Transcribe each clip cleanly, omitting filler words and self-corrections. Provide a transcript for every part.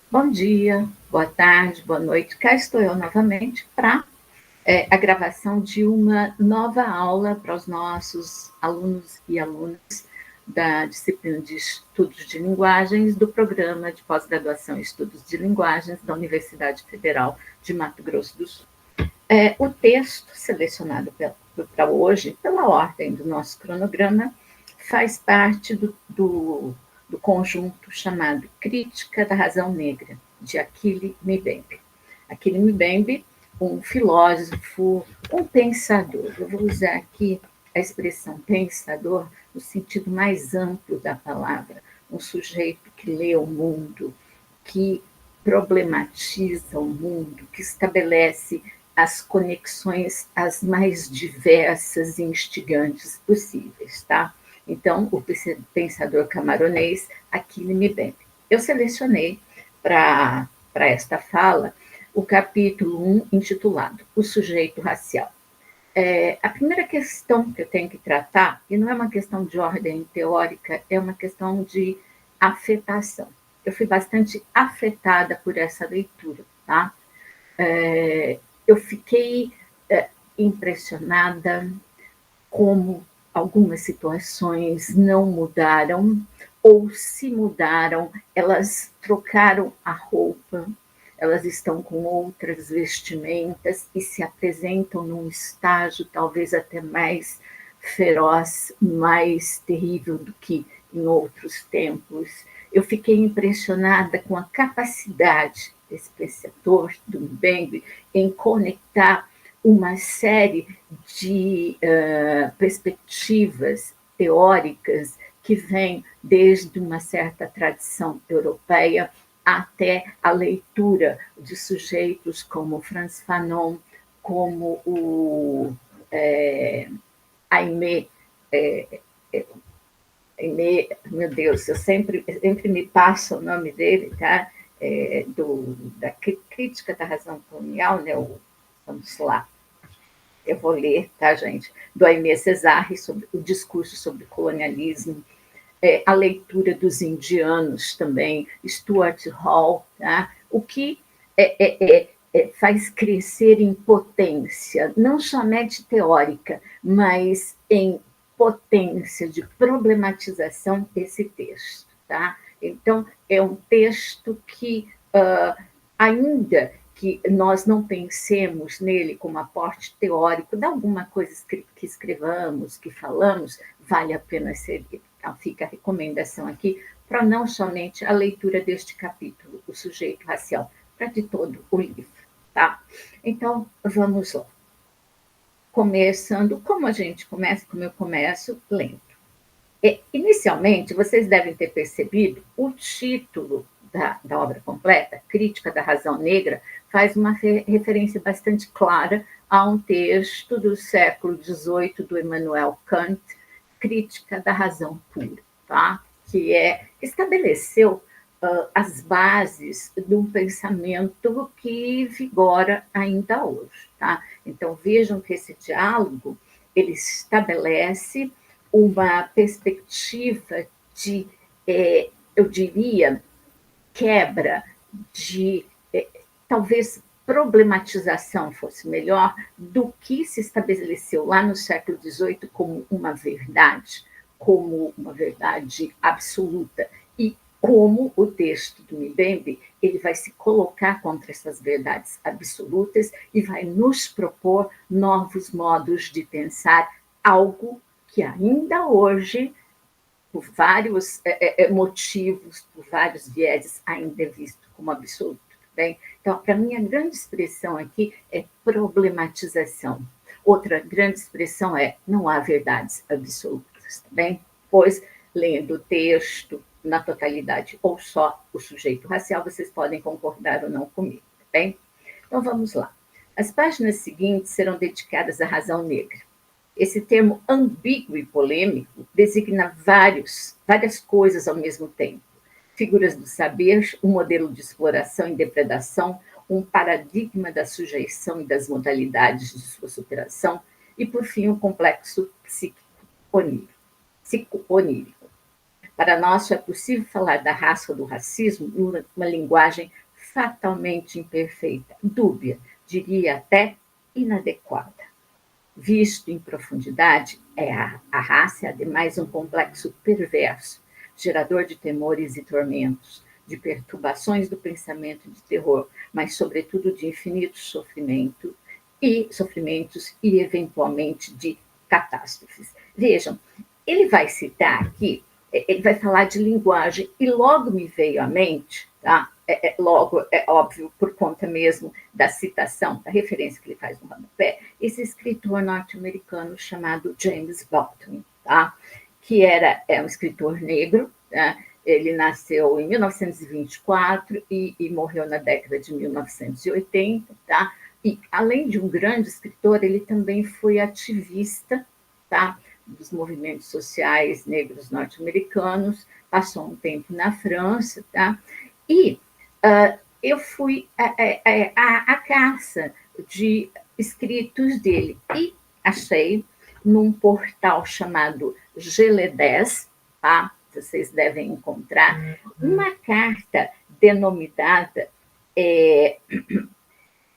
Bom dia, boa tarde, boa noite. Cá estou eu novamente para a gravação de uma nova aula para os nossos alunos e alunas da disciplina de Estudos de Linguagens do programa de pós-graduação em Estudos de Linguagens da Universidade Federal de Mato Grosso do Sul. O texto selecionado para hoje, pela ordem do nosso cronograma, faz parte do conjunto chamado Crítica da Razão Negra, de Achille Mbembe. Achille Mbembe, um filósofo, um pensador. Eu vou usar aqui a expressão pensador no sentido mais amplo da palavra, um sujeito que lê o mundo, que problematiza o mundo, que estabelece as conexões as mais diversas e instigantes possíveis, tá? Então, o pensador camaronês Achille Mbembe. Eu selecionei para esta fala o capítulo 1, intitulado O Sujeito Racial. A primeira questão que eu tenho que tratar, e não é uma questão de ordem teórica, é uma questão de afetação. Eu fui bastante afetada por essa leitura, tá? Eu fiquei impressionada como algumas situações não mudaram, ou se mudaram, elas trocaram a roupa, elas estão com outras vestimentas e se apresentam num estágio talvez até mais feroz, mais terrível do que em outros tempos. Eu fiquei impressionada com a capacidade desse pensador, do Mbembe, em conectar uma série de perspectivas teóricas que vêm desde uma certa tradição europeia até a leitura de sujeitos como Frantz Fanon, como o Aimé, meu Deus, eu sempre me passo o nome dele, tá? Da crítica da razão colonial, né? Vamos lá, eu vou ler, tá, gente? Do Aimé Césaire, sobre o discurso sobre colonialismo, a leitura dos indianos também, Stuart Hall, tá? O que faz crescer em potência, não somente teórica, mas em potência de problematização esse texto, tá? Então, é um texto que, ainda que nós não pensemos nele como aporte teórico de alguma coisa que escrevamos, que falamos, vale a pena ser lido. Então, fica a recomendação aqui para não somente a leitura deste capítulo, O Sujeito Racial, para de todo o livro, tá? Então, vamos lá. Começando, como a gente começa, como eu começo, lendo. Inicialmente, vocês devem ter percebido o título da obra completa, Crítica da Razão Negra, faz uma referência bastante clara a um texto do século XVIII do Immanuel Kant, Crítica da Razão Pura, tá? Que estabeleceu as bases de um pensamento que vigora ainda hoje, tá? Então, vejam que esse diálogo ele estabelece uma perspectiva de, eu diria, quebra de, talvez problematização fosse melhor, do que se estabeleceu lá no século XVIII como uma verdade absoluta, e como o texto do Mbembe ele vai se colocar contra essas verdades absolutas e vai nos propor novos modos de pensar algo que ainda hoje, por vários motivos, por vários vieses, ainda é visto como absoluto. Bem? Então, para mim, a grande expressão aqui é problematização. Outra grande expressão é não há verdades absolutas, tá bem? Pois, lendo o texto na totalidade ou só o sujeito racial, vocês podem concordar ou não comigo, tá bem? Então, vamos lá. As páginas seguintes serão dedicadas à razão negra. Esse termo ambíguo e polêmico designa várias coisas ao mesmo tempo. Figuras do saber, um modelo de exploração e depredação, um paradigma da sujeição e das modalidades de sua superação, e, por fim, um complexo psico-onírico. Para nós só é possível falar da raça ou do racismo numa linguagem fatalmente imperfeita, dúbia, diria até inadequada. Visto em profundidade, a raça é, ademais, um complexo perverso, gerador de temores e tormentos, de perturbações do pensamento de terror, mas, sobretudo, de infinito sofrimentos e, eventualmente, de catástrofes. Vejam, ele vai citar aqui, ele vai falar de linguagem, e logo me veio à mente, tá? Logo, é óbvio, por conta mesmo da citação, da referência que ele faz no rodapé, esse escritor norte-americano chamado James Baldwin, tá? Que é um escritor negro, tá? Ele nasceu em 1924 e morreu na década de 1980, tá? E, além de um grande escritor, ele também foi ativista, tá? Dos movimentos sociais negros norte-americanos, passou um tempo na França, tá? E eu fui à caça de escritos dele e achei num portal chamado G10, tá? Vocês devem encontrar uma carta denominada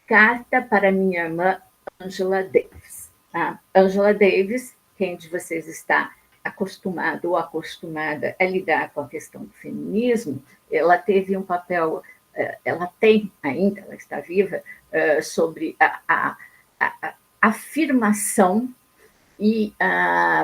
Carta para minha irmã Angela Davis. Tá? Angela Davis, quem de vocês está acostumado ou acostumada a lidar com a questão do feminismo, ela teve um papel, ela tem ainda, ela está viva, sobre a afirmação e,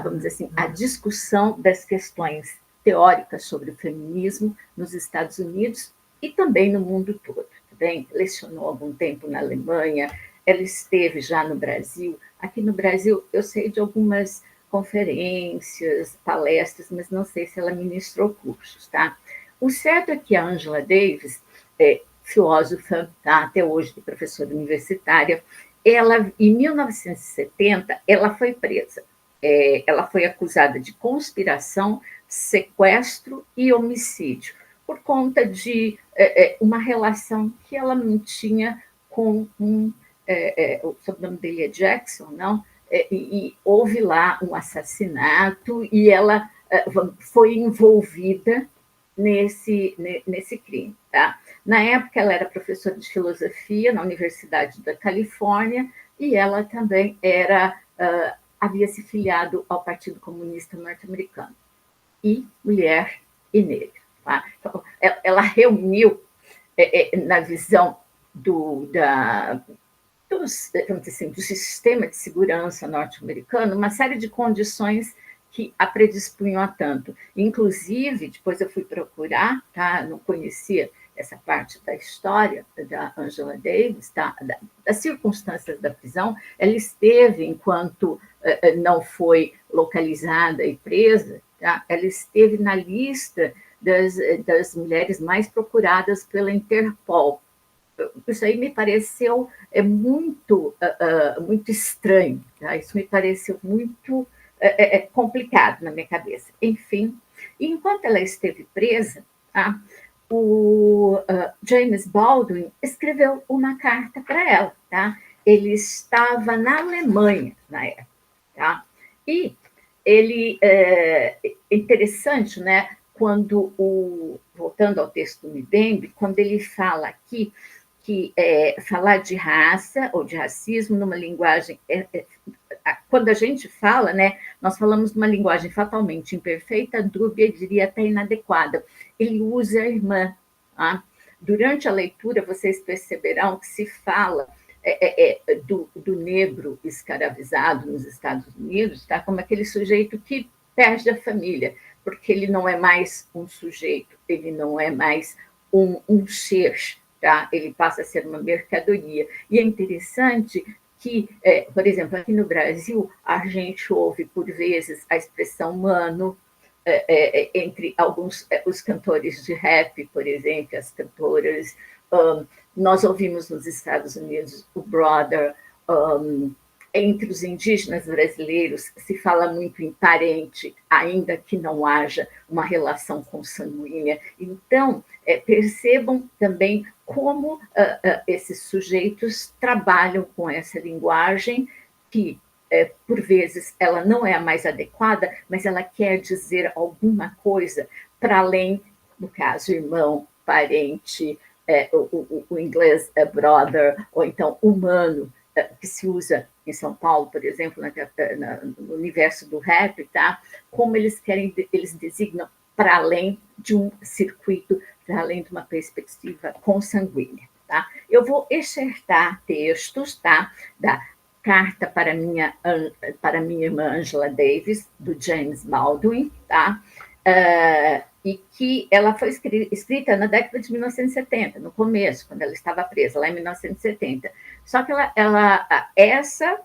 vamos dizer assim, a discussão das questões teóricas sobre o feminismo nos Estados Unidos e também no mundo todo. Também lecionou algum tempo na Alemanha, ela esteve já no Brasil. Aqui no Brasil, eu sei de algumas conferências, palestras, mas não sei se ela ministrou cursos, tá? O certo é que a Angela Davis, filósofa, tá, até hoje professora universitária, ela, em 1970, ela foi presa. Ela foi acusada de conspiração, sequestro e homicídio, por conta de uma relação que ela não tinha com o sobrenome dele é Jackson, não? E houve lá um assassinato e ela foi envolvida nesse crime. Tá? Na época, ela era professora de filosofia na Universidade da Califórnia e ela também havia se filiado ao Partido Comunista Norte-Americano. E mulher e negra. Tá? Então, ela reuniu, na visão do sistema de segurança norte-americano, uma série de condições que a predispunham a tanto. Inclusive, depois eu fui procurar, tá? Não conhecia essa parte da história da Angela Davis, tá? Das circunstâncias da prisão. Ela esteve, enquanto não foi localizada e presa, tá? Ela esteve na lista das mulheres mais procuradas pela Interpol. Isso aí me pareceu muito estranho, tá? Isso me pareceu muito complicado na minha cabeça. Enfim, enquanto ela esteve presa, tá? O James Baldwin escreveu uma carta para ela. Tá? Ele estava na Alemanha na época. Tá? E ele é interessante, né? Quando voltando ao texto do Mbembe, quando ele fala aqui que falar de raça ou de racismo numa linguagem quando a gente fala, né, nós falamos numa linguagem fatalmente imperfeita, dúbia, diria até inadequada. Ele usa a irmã. Tá? Durante a leitura, vocês perceberão que se fala do negro escravizado nos Estados Unidos, tá? Como aquele sujeito que perde a família, porque ele não é mais um sujeito, ele não é mais um ser, tá? Ele passa a ser uma mercadoria. E é interessante que, por exemplo, aqui no Brasil, a gente ouve, por vezes, a expressão mano, entre alguns, os cantores de rap, por exemplo, as cantoras. Nós ouvimos nos Estados Unidos o brother. Entre os indígenas brasileiros se fala muito em parente, ainda que não haja uma relação consanguínea. Então, percebam também como esses sujeitos trabalham com essa linguagem que, por vezes, ela não é a mais adequada, mas ela quer dizer alguma coisa para além, no caso, irmão, parente, o inglês é brother, ou então humano, que se usa em São Paulo, por exemplo, no universo do rap, tá? Como eles designam para além de um circuito, para além de uma perspectiva consanguínea. Tá? Eu vou excertar textos, tá? Da carta para minha irmã Angela Davis, do James Baldwin, tá? E que ela foi escrita na década de 1970, no começo, quando ela estava presa, lá em 1970. Só que essa,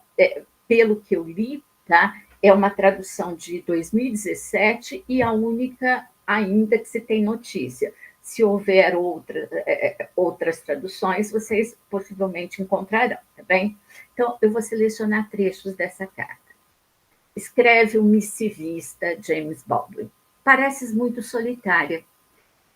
pelo que eu li, tá? É uma tradução de 2017 e a única ainda que se tem notícia. Se houver outras traduções, vocês possivelmente encontrarão, tá bem? Então, eu vou selecionar trechos dessa carta. Escreve o missivista James Baldwin. Pareces muito solitária.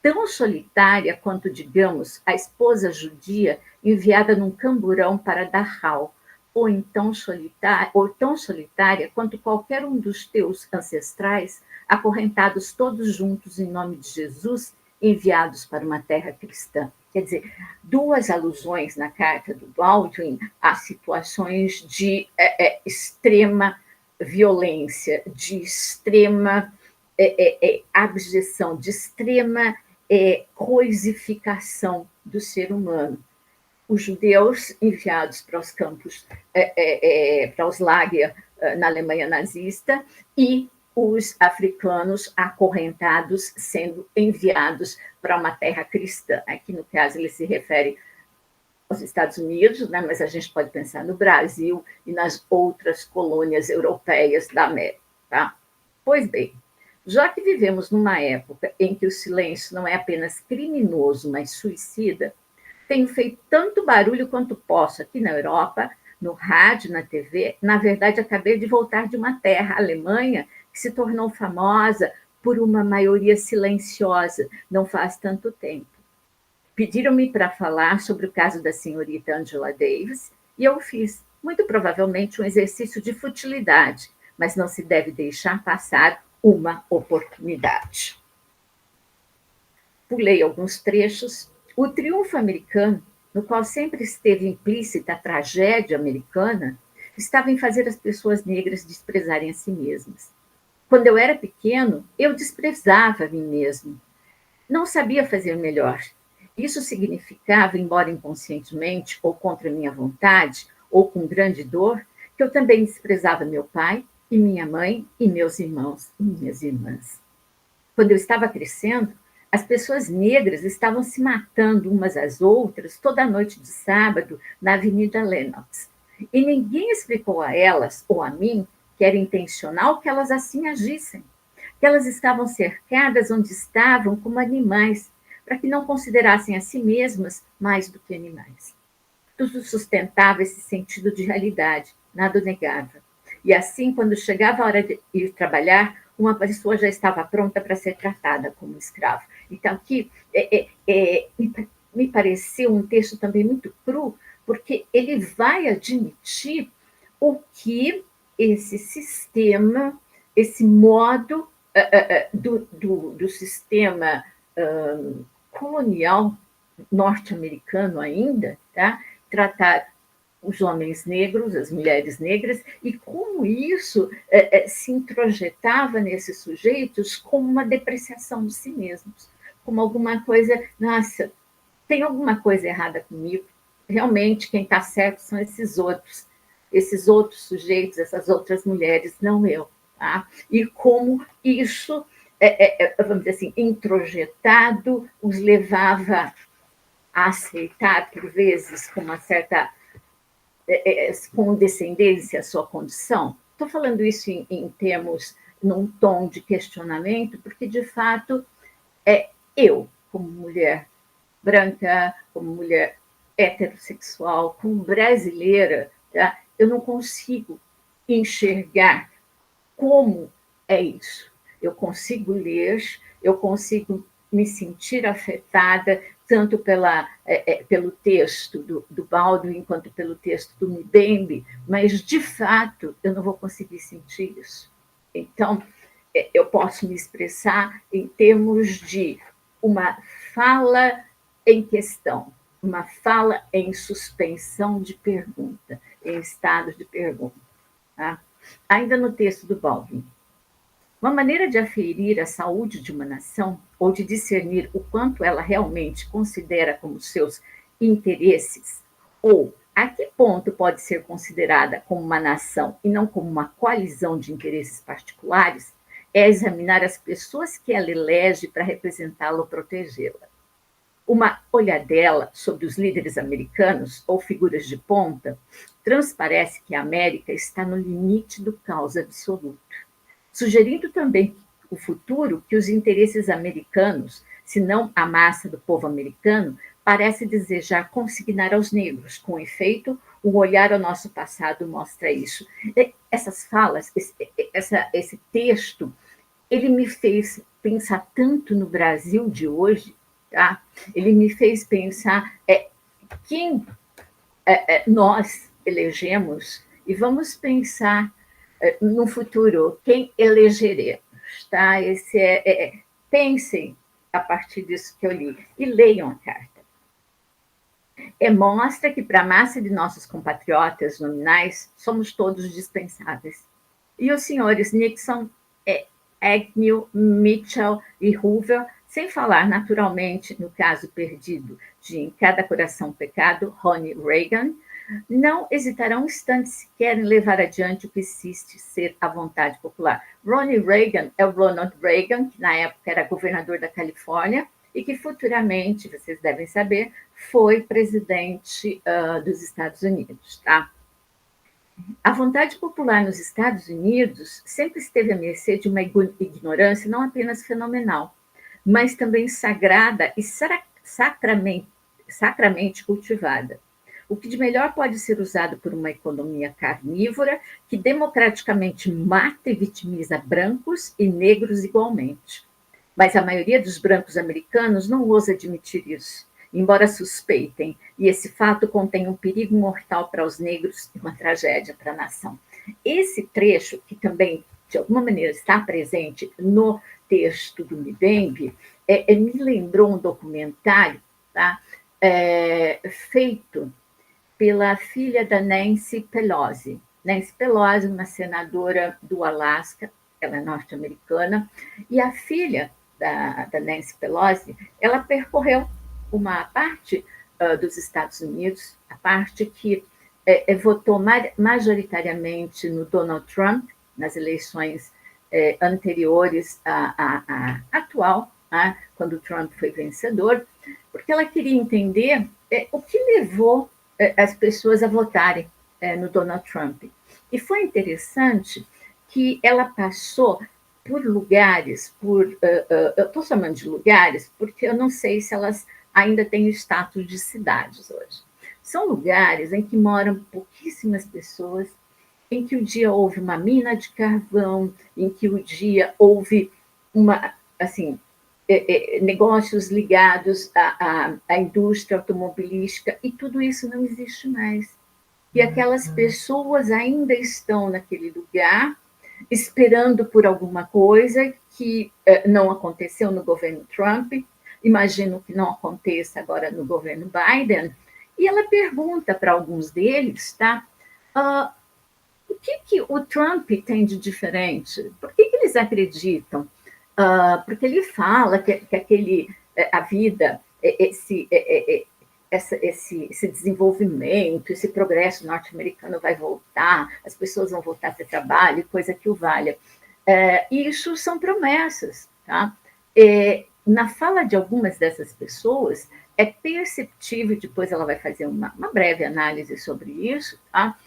Tão solitária quanto, digamos, a esposa judia enviada num camburão para Dachau, ou tão solitária quanto qualquer um dos teus ancestrais, acorrentados todos juntos em nome de Jesus, enviados para uma terra cristã. Quer dizer, duas alusões na carta do Baldwin a situações de extrema violência, de extrema abjeção, de extrema coisificação do ser humano. Os judeus enviados para os campos, para os lager na Alemanha nazista, e os africanos acorrentados sendo enviados para uma terra cristã. Aqui, no caso, ele se refere aos Estados Unidos, né, mas a gente pode pensar no Brasil e nas outras colônias europeias da América. Tá? Pois bem, já que vivemos numa época em que o silêncio não é apenas criminoso, mas suicida, tenho feito tanto barulho quanto posso aqui na Europa, no rádio, na TV. Na verdade, acabei de voltar de uma terra, a Alemanha, que se tornou famosa por uma maioria silenciosa, não faz tanto tempo. Pediram-me para falar sobre o caso da senhorita Angela Davis, e eu fiz, muito provavelmente, um exercício de futilidade, mas não se deve deixar passar uma oportunidade. Pulei alguns trechos. O triunfo americano, no qual sempre esteve implícita a tragédia americana, estava em fazer as pessoas negras desprezarem a si mesmas. Quando eu era pequeno, eu desprezava a mim mesmo. Não sabia fazer melhor. Isso significava, embora inconscientemente, ou contra minha vontade, ou com grande dor, que eu também desprezava meu pai, e minha mãe, e meus irmãos e minhas irmãs. Quando eu estava crescendo, as pessoas negras estavam se matando umas às outras toda noite de sábado na Avenida Lenox. E ninguém explicou a elas, ou a mim, que era intencional que elas assim agissem, que elas estavam cercadas onde estavam como animais, para que não considerassem a si mesmas mais do que animais. Tudo sustentava esse sentido de realidade, nada o negava. E assim, quando chegava a hora de ir trabalhar, uma pessoa já estava pronta para ser tratada como escravo. Então, aqui me pareceu um texto também muito cru, porque ele vai admitir o que esse sistema, esse modo do sistema colonial norte-americano ainda, tá? Tratar os homens negros, as mulheres negras, e como isso se introjetava nesses sujeitos como uma depreciação de si mesmos, como alguma coisa, nossa, tem alguma coisa errada comigo, realmente quem está certo são esses outros sujeitos, essas outras mulheres, não eu. Tá? E como isso, vamos dizer assim, introjetado, os levava a aceitar, por vezes, com uma certa condescendência a sua condição. Estou falando isso em termos, num tom de questionamento, porque, de fato, eu, como mulher branca, como mulher heterossexual, como brasileira, tá? Eu não consigo enxergar como é isso. Eu consigo ler, eu consigo me sentir afetada, tanto pelo texto do Baldwin, quanto pelo texto do Mbembe, mas, de fato, eu não vou conseguir sentir isso. Então, eu posso me expressar em termos de uma fala em questão, uma fala em suspensão de pergunta, em estado de pergunta. Tá? Ainda no texto do Baldwin, uma maneira de aferir a saúde de uma nação ou de discernir o quanto ela realmente considera como seus interesses ou a que ponto pode ser considerada como uma nação e não como uma coalizão de interesses particulares é examinar as pessoas que ela elege para representá-la ou protegê-la. Uma olhadela sobre os líderes americanos ou figuras de ponta transparece que a América está no limite do caos absoluto, sugerindo também o futuro que os interesses americanos, se não a massa do povo americano, parece desejar consignar aos negros. Com efeito, o olhar ao nosso passado mostra isso. Essas falas, esse texto, ele me fez pensar tanto no Brasil de hoje, tá? Ele me fez pensar quem nós elegemos e vamos pensar no futuro quem elegeremos, tá? Pensem a partir disso que eu li e leiam a carta. Mostra que para a massa de nossos compatriotas nominais somos todos dispensáveis. E os senhores Nixon, Agnew, Mitchell e Hoover, sem falar naturalmente no caso perdido de Em Cada Coração Pecado, Ronnie Reagan, não hesitarão um instante sequer em levar adiante o que insiste ser a vontade popular. Ronnie Reagan é o Ronald Reagan, que na época era governador da Califórnia e que futuramente, vocês devem saber, foi presidente dos Estados Unidos, tá? A vontade popular nos Estados Unidos sempre esteve à mercê de uma ignorância não apenas fenomenal, mas também sagrada e sacramente cultivada. O que de melhor pode ser usado por uma economia carnívora que democraticamente mata e vitimiza brancos e negros igualmente. Mas a maioria dos brancos americanos não ousa admitir isso, embora suspeitem, e esse fato contém um perigo mortal para os negros e uma tragédia para a nação. Esse trecho, que também, de alguma maneira, está presente no texto do Mbembe, me lembrou um documentário, tá? Feito pela filha da Nancy Pelosi. Nancy Pelosi, uma senadora do Alasca, ela é norte-americana, e a filha da Nancy Pelosi, ela percorreu uma parte dos Estados Unidos, a parte que votou majoritariamente no Donald Trump, nas eleições anteriores à atual, quando o Trump foi vencedor, porque ela queria entender o que levou as pessoas a votarem no Donald Trump. E foi interessante que ela passou por lugares, eu estou chamando de lugares porque eu não sei se elas ainda têm o status de cidades hoje. São lugares em que moram pouquíssimas pessoas, em que o dia houve uma mina de carvão, em que o dia houve negócios ligados à indústria automobilística, e tudo isso não existe mais. E aquelas pessoas ainda estão naquele lugar, esperando por alguma coisa que não aconteceu no governo Trump, imagino que não aconteça agora no governo Biden, e ela pergunta para alguns deles, tá? O que o Trump tem de diferente? Por que eles acreditam? Porque ele fala que a vida, esse desenvolvimento, esse progresso norte-americano vai voltar, as pessoas vão voltar a ter trabalho, coisa que o valha. Isso são promessas. Tá? Na fala de algumas dessas pessoas, é perceptível, depois ela vai fazer uma breve análise sobre isso, tá?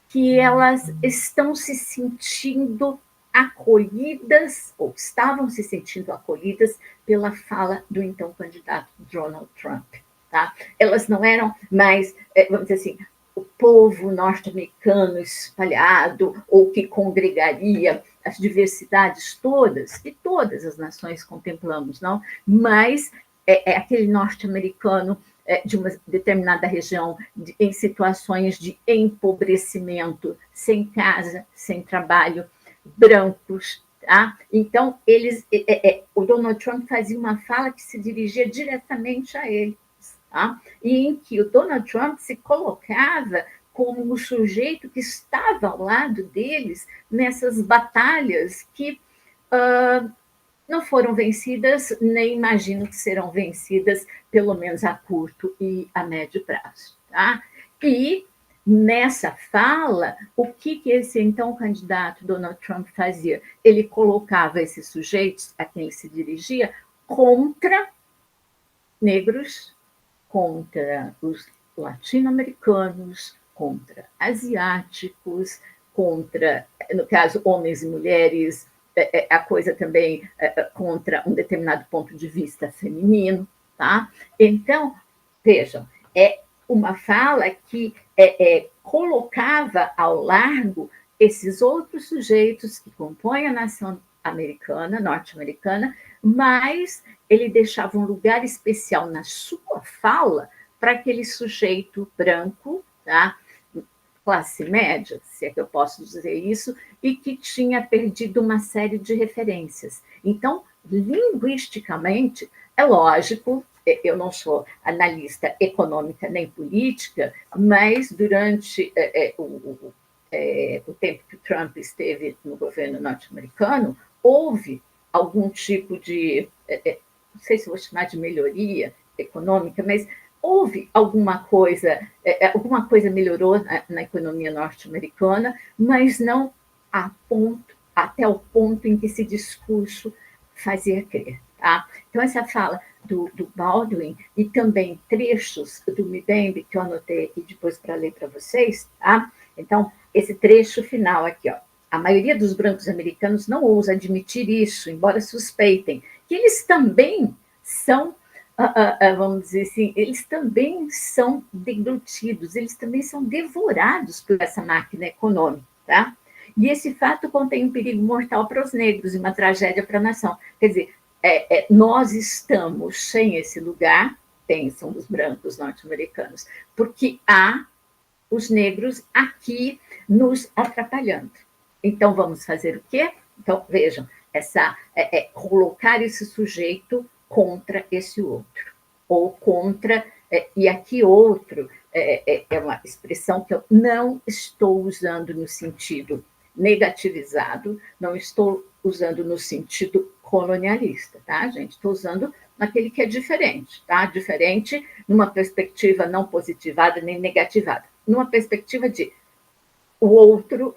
Que elas estão se sentindo acolhidas, ou estavam se sentindo acolhidas pela fala do então candidato Donald Trump. Tá? Elas não eram mais, vamos dizer assim, o povo norte-americano espalhado, ou que congregaria as diversidades todas, que todas as nações contemplamos, não? Mas aquele norte-americano de uma determinada região em situações de empobrecimento, sem casa, sem trabalho, brancos, Tá? Então, o Donald Trump fazia uma fala que se dirigia diretamente a eles, tá? E em que o Donald Trump se colocava como o sujeito que estava ao lado deles nessas batalhas que não foram vencidas, nem imagino que serão vencidas, pelo menos a curto e a médio prazo. Tá? E nessa fala, o que esse então candidato Donald Trump fazia? Ele colocava esses sujeitos a quem ele se dirigia contra negros, contra os latino-americanos, contra asiáticos, contra, no caso, homens e mulheres, a coisa também contra um determinado ponto de vista feminino, tá? Então, vejam, é uma fala que colocava ao largo esses outros sujeitos que compõem a nação americana, norte-americana, mas ele deixava um lugar especial na sua fala para aquele sujeito branco, tá? Classe média, se é que eu posso dizer isso, e que tinha perdido uma série de referências. Então, linguisticamente, é lógico, eu não sou analista econômica nem política, mas durante o tempo que o Trump esteve no governo norte-americano, houve algum tipo de, não sei se vou chamar de melhoria econômica, mas houve alguma coisa melhorou na economia norte-americana, mas não até o ponto em que esse discurso fazia crer. Tá? Então, essa fala do Baldwin e também trechos do Mbembe, que eu anotei aqui depois para ler para vocês, tá? Então, esse trecho final aqui, ó. A maioria dos brancos americanos não ousa admitir isso, embora suspeitem que eles também são vamos dizer assim, eles também são deglutidos, eles também são devorados por essa máquina econômica, tá? E esse fato contém um perigo mortal para os negros e uma tragédia para a nação. Quer dizer, nós estamos sem esse lugar, pensam os brancos norte-americanos, porque há os negros aqui nos atrapalhando. Então, vamos fazer o quê? Então, vejam, colocar esse sujeito contra esse outro, ou contra, e aqui outro é uma expressão que eu não estou usando no sentido negativizado, não estou usando no sentido colonialista, tá, gente? Estou usando naquele que é diferente, tá? Diferente numa perspectiva não positivada nem negativada, numa perspectiva de o outro,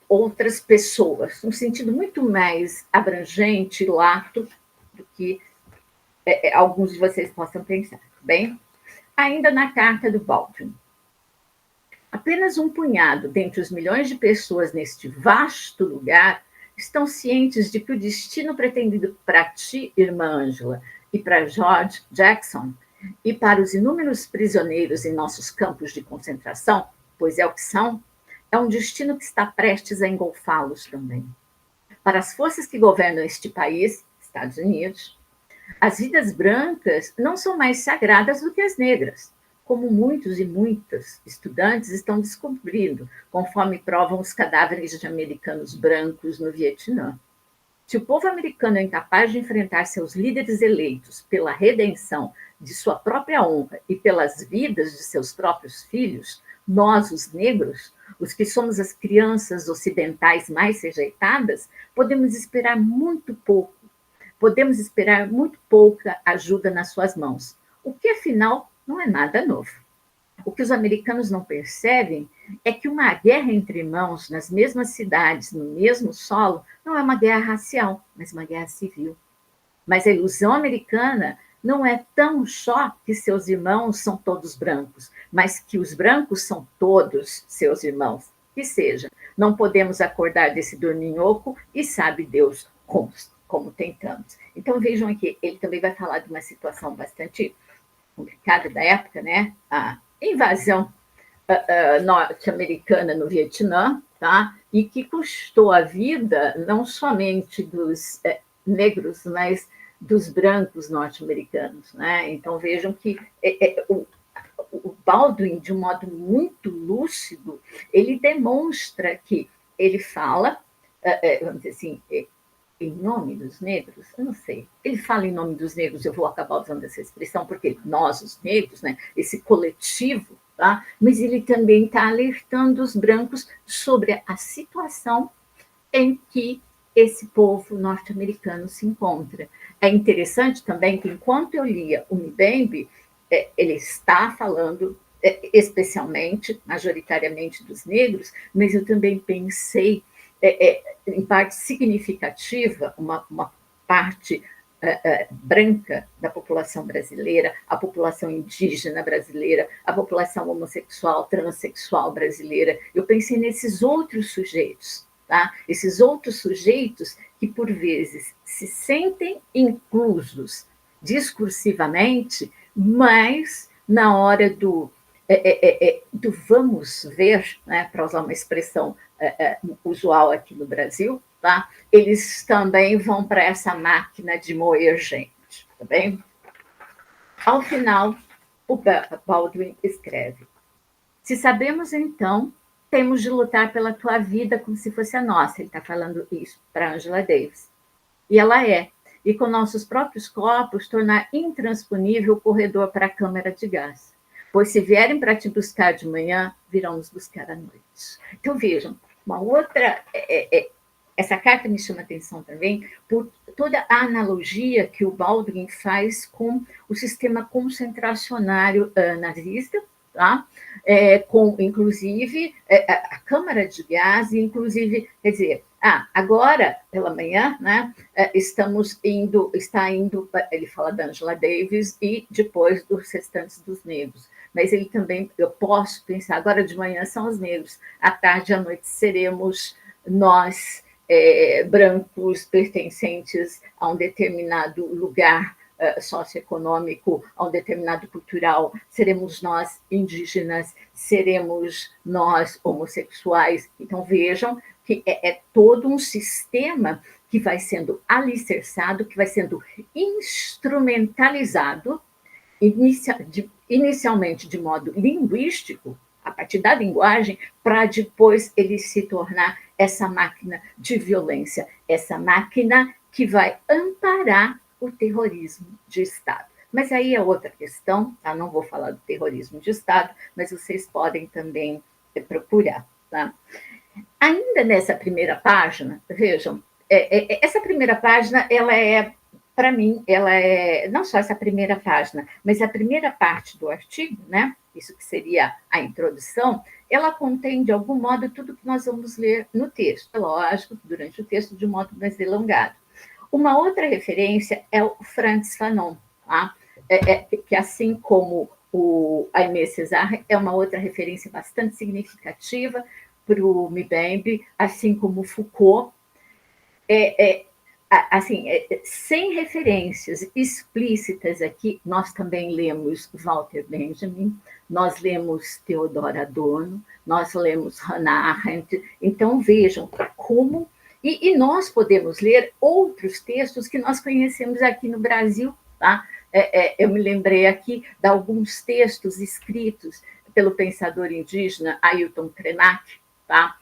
outras pessoas, um sentido muito mais abrangente, lato, do que alguns de vocês possam pensar. Bem, ainda na carta do Baldwin, apenas um punhado dentre os milhões de pessoas neste vasto lugar estão cientes de que o destino pretendido para ti, irmã Ângela, e para George Jackson, e para os inúmeros prisioneiros em nossos campos de concentração, pois é o que são, é um destino que está prestes a engolfá-los também. Para as forças que governam este país, Estados Unidos, as vidas brancas não são mais sagradas do que as negras, como muitos e muitas estudantes estão descobrindo, conforme provam os cadáveres de americanos brancos no Vietnã. Se o povo americano é incapaz de enfrentar seus líderes eleitos pela redenção de sua própria honra e pelas vidas de seus próprios filhos, nós, os negros, os que somos as crianças ocidentais mais rejeitadas, podemos esperar muito pouca ajuda nas suas mãos, o que afinal não é nada novo. O que os americanos não percebem é que uma guerra entre irmãos nas mesmas cidades, no mesmo solo, não é uma guerra racial, mas uma guerra civil. Mas a ilusão americana não é tão só que seus irmãos são todos brancos, mas que os brancos são todos seus irmãos. Que seja, não podemos acordar desse dorminhoco e sabe Deus como tentamos. Então vejam aqui, ele também vai falar de uma situação bastante complicada da época, né? A invasão norte-americana no Vietnã, tá? E que custou a vida não somente dos negros, mas dos brancos norte-americanos, né? Então vejam que o Baldwin, de um modo muito lúcido, ele demonstra que ele fala, vamos dizer assim, em nome dos negros, eu não sei. Ele fala em nome dos negros, eu vou acabar usando essa expressão, porque nós, os negros, né, esse coletivo, tá? Mas ele também está alertando os brancos sobre a situação em que esse povo norte-americano se encontra. É interessante também que, enquanto eu lia o Mbembe, ele está falando especialmente, majoritariamente dos negros, mas eu também pensei, em parte significativa, uma parte branca da população brasileira, a população indígena brasileira, a população homossexual, transexual brasileira. Eu pensei nesses outros sujeitos, tá? Esses outros sujeitos que, por vezes, se sentem inclusos discursivamente, mas na hora do vamos ver, né, para usar uma expressão usual aqui no Brasil, tá? Eles também vão para essa máquina de moer gente, tá bem? Ao final, o Baldwin escreve: se sabemos, então, temos de lutar pela tua vida como se fosse a nossa. Ele está falando isso para Angela Davis. E ela é. E com nossos próprios corpos, tornar intransponível o corredor para a câmara de gás. Pois se vierem para te buscar de manhã, virão nos buscar à noite. Então, vejam, uma outra... essa carta me chama atenção também por toda a analogia que o Baldwin faz com o sistema concentracionário nazista, tá? Com, inclusive, a câmara de gás, inclusive, quer dizer, agora, pela manhã, né, está indo, ele fala da Angela Davis e depois dos restantes dos negros, mas ele também, eu posso pensar, agora de manhã são os negros, à tarde e à noite seremos nós, brancos pertencentes a um determinado lugar socioeconômico, a um determinado cultural, seremos nós indígenas, seremos nós homossexuais. Então, vejam que é todo um sistema que vai sendo alicerçado, que vai sendo instrumentalizado, inicialmente de modo linguístico, a partir da linguagem, para depois ele se tornar essa máquina de violência, essa máquina que vai amparar o terrorismo de Estado. Mas aí é outra questão, tá? Não vou falar do terrorismo de Estado, mas vocês podem também procurar. Tá? Ainda nessa primeira página, vejam, essa primeira página, ela é, para mim, ela é não só essa primeira página, mas a primeira parte do artigo, né? Isso que seria a introdução, ela contém, de algum modo, tudo que nós vamos ler no texto. É lógico, durante o texto, de um modo mais delongado. Uma outra referência é o Frantz Fanon, tá? Que assim como o Aimé Césaire, é uma outra referência bastante significativa para o Mbembe, assim como Foucault. Assim, sem referências explícitas aqui, nós também lemos Walter Benjamin, nós lemos Theodor Adorno, nós lemos Hannah Arendt. Então, vejam como... E nós podemos ler outros textos que nós conhecemos aqui no Brasil, tá? Eu me lembrei aqui de alguns textos escritos pelo pensador indígena Ailton Krenak, tá?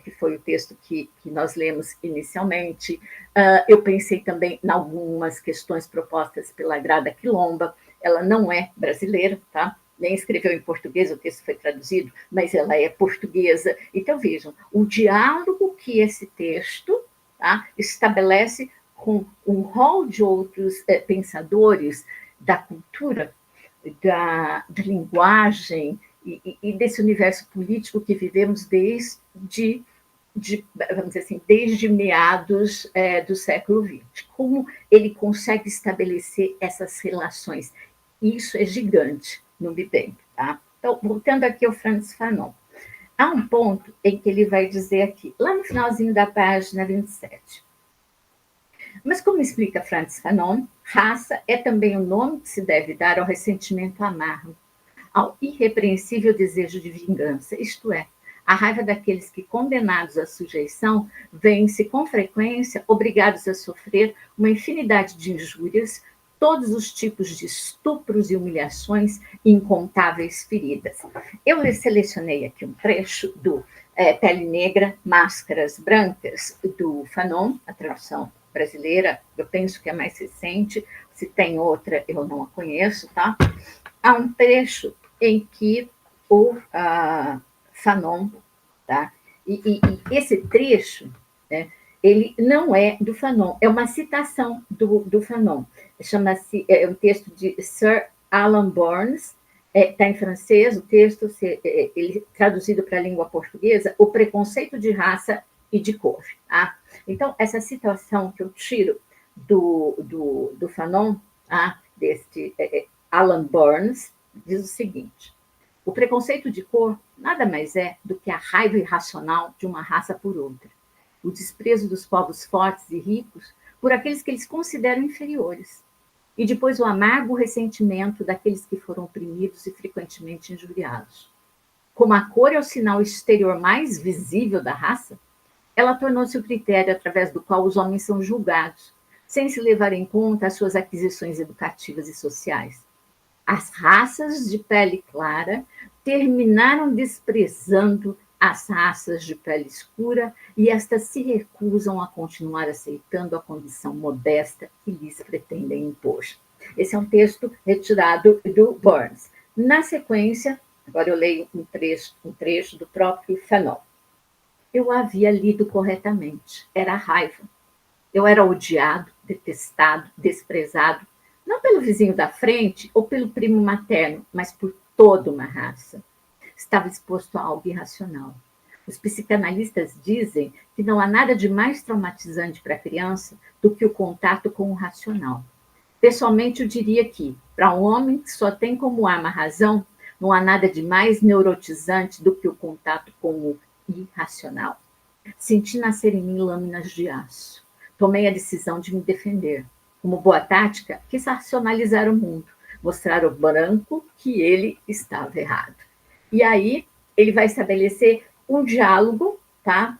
Que foi o texto que nós lemos inicialmente. Eu pensei também em algumas questões propostas pela Grada Quilomba. Ela não é brasileira, tá? Nem escreveu em português, o texto foi traduzido, mas ela é portuguesa. Então, vejam, o diálogo que esse texto, tá, estabelece com um rol de outros pensadores da cultura, da linguagem e desse universo político que vivemos vamos dizer assim, desde meados do século XX. Como ele consegue estabelecer essas relações? Isso é gigante no Mbembe, tá? Então, voltando aqui ao Frantz Fanon, há um ponto em que ele vai dizer aqui, lá no finalzinho da página 27. Mas como explica Frantz Fanon, raça é também o nome que se deve dar ao ressentimento amargo, ao irrepreensível desejo de vingança, isto é, a raiva daqueles que, condenados à sujeição, veem-se com frequência obrigados a sofrer uma infinidade de injúrias, todos os tipos de estupros e humilhações e incontáveis feridas. Eu selecionei aqui um trecho do Pele Negra, Máscaras Brancas, do Fanon, a tradução brasileira, eu penso que é mais recente, se tem outra eu não a conheço, tá? Há um trecho em que o Fanon, tá? E esse trecho, né, ele não é do Fanon, é uma citação do Fanon. Chama-se, é um texto de Sir Alan Burns, está em francês, o texto, ele traduzido para a língua portuguesa, O Preconceito de Raça e de Cor. Tá? Então, essa citação que eu tiro do Fanon, tá? Deste Alan Burns, diz o seguinte: o preconceito de cor nada mais é do que a raiva irracional de uma raça por outra, o desprezo dos povos fortes e ricos por aqueles que eles consideram inferiores, e depois o amargo ressentimento daqueles que foram oprimidos e frequentemente injuriados. Como a cor é o sinal exterior mais visível da raça, ela tornou-se o critério através do qual os homens são julgados, sem se levar em conta as suas aquisições educativas e sociais. As raças de pele clara terminaram desprezando as raças de pele escura e estas se recusam a continuar aceitando a condição modesta que lhes pretendem impor. Esse é um texto retirado do Burns. Na sequência, agora eu leio um trecho do próprio Fanon. Eu havia lido corretamente, era raiva. Eu era odiado, detestado, desprezado, não pelo vizinho da frente ou pelo primo materno, mas por toda uma raça. Estava exposto a algo irracional. Os psicanalistas dizem que não há nada de mais traumatizante para a criança do que o contato com o racional. Pessoalmente, eu diria que, para um homem que só tem como arma a razão, não há nada de mais neurotizante do que o contato com o irracional. Senti nascer em mim lâminas de aço. Tomei a decisão de me defender. Como boa tática, quis racionalizar o mundo, mostrar ao branco que ele estava errado. E aí ele vai estabelecer um diálogo, tá?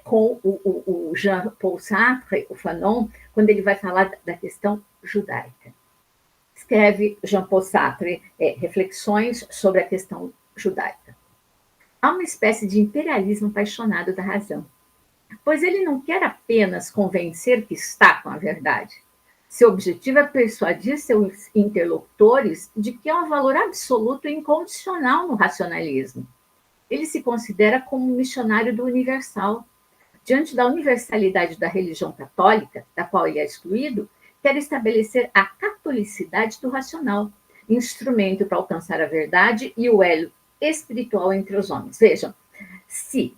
Com o Jean-Paul Sartre, o Fanon, quando ele vai falar da questão judaica. Escreve Jean-Paul Sartre reflexões sobre a questão judaica. Há uma espécie de imperialismo apaixonado da razão, pois ele não quer apenas convencer que está com a verdade. Seu objetivo é persuadir seus interlocutores de que há um valor absoluto e incondicional no racionalismo. Ele se considera como um missionário do universal. Diante da universalidade da religião católica, da qual ele é excluído, quer estabelecer a catolicidade do racional, instrumento para alcançar a verdade e o elo espiritual entre os homens. Vejam, se,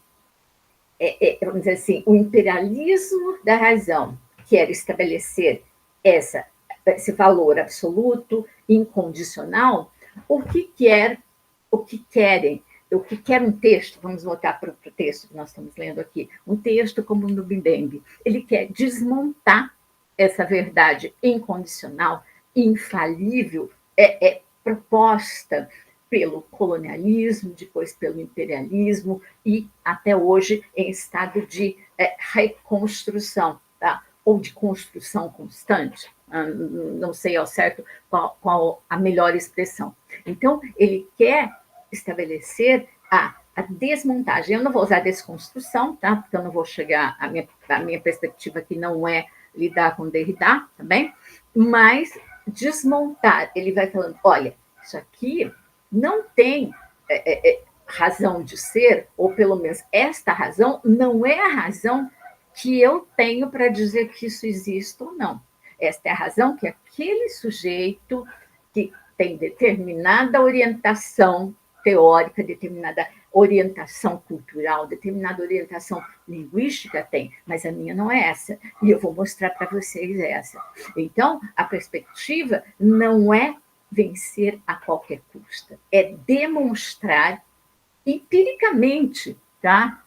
vamos dizer assim, o imperialismo da razão quer estabelecer esse valor absoluto, incondicional, o que quer um texto, vamos voltar para o texto que nós estamos lendo aqui, um texto como o do Mbembe, ele quer desmontar essa verdade incondicional, infalível, proposta pelo colonialismo, depois pelo imperialismo e até hoje em estado de reconstrução, tá? Ou de construção constante, não sei ao certo qual a melhor expressão. Então, ele quer estabelecer a desmontagem. Eu não vou usar desconstrução, tá? Porque eu não vou chegar, a minha perspectiva aqui não é lidar com Derrida, tá bem? Mas desmontar, ele vai falando, olha, isso aqui não tem razão de ser, ou pelo menos esta razão não é a razão que eu tenho para dizer que isso existe ou não. Esta é a razão que aquele sujeito que tem determinada orientação teórica, determinada orientação cultural, determinada orientação linguística tem, mas a minha não é essa. E eu vou mostrar para vocês essa. Então, a perspectiva não é vencer a qualquer custo, é demonstrar empiricamente, tá?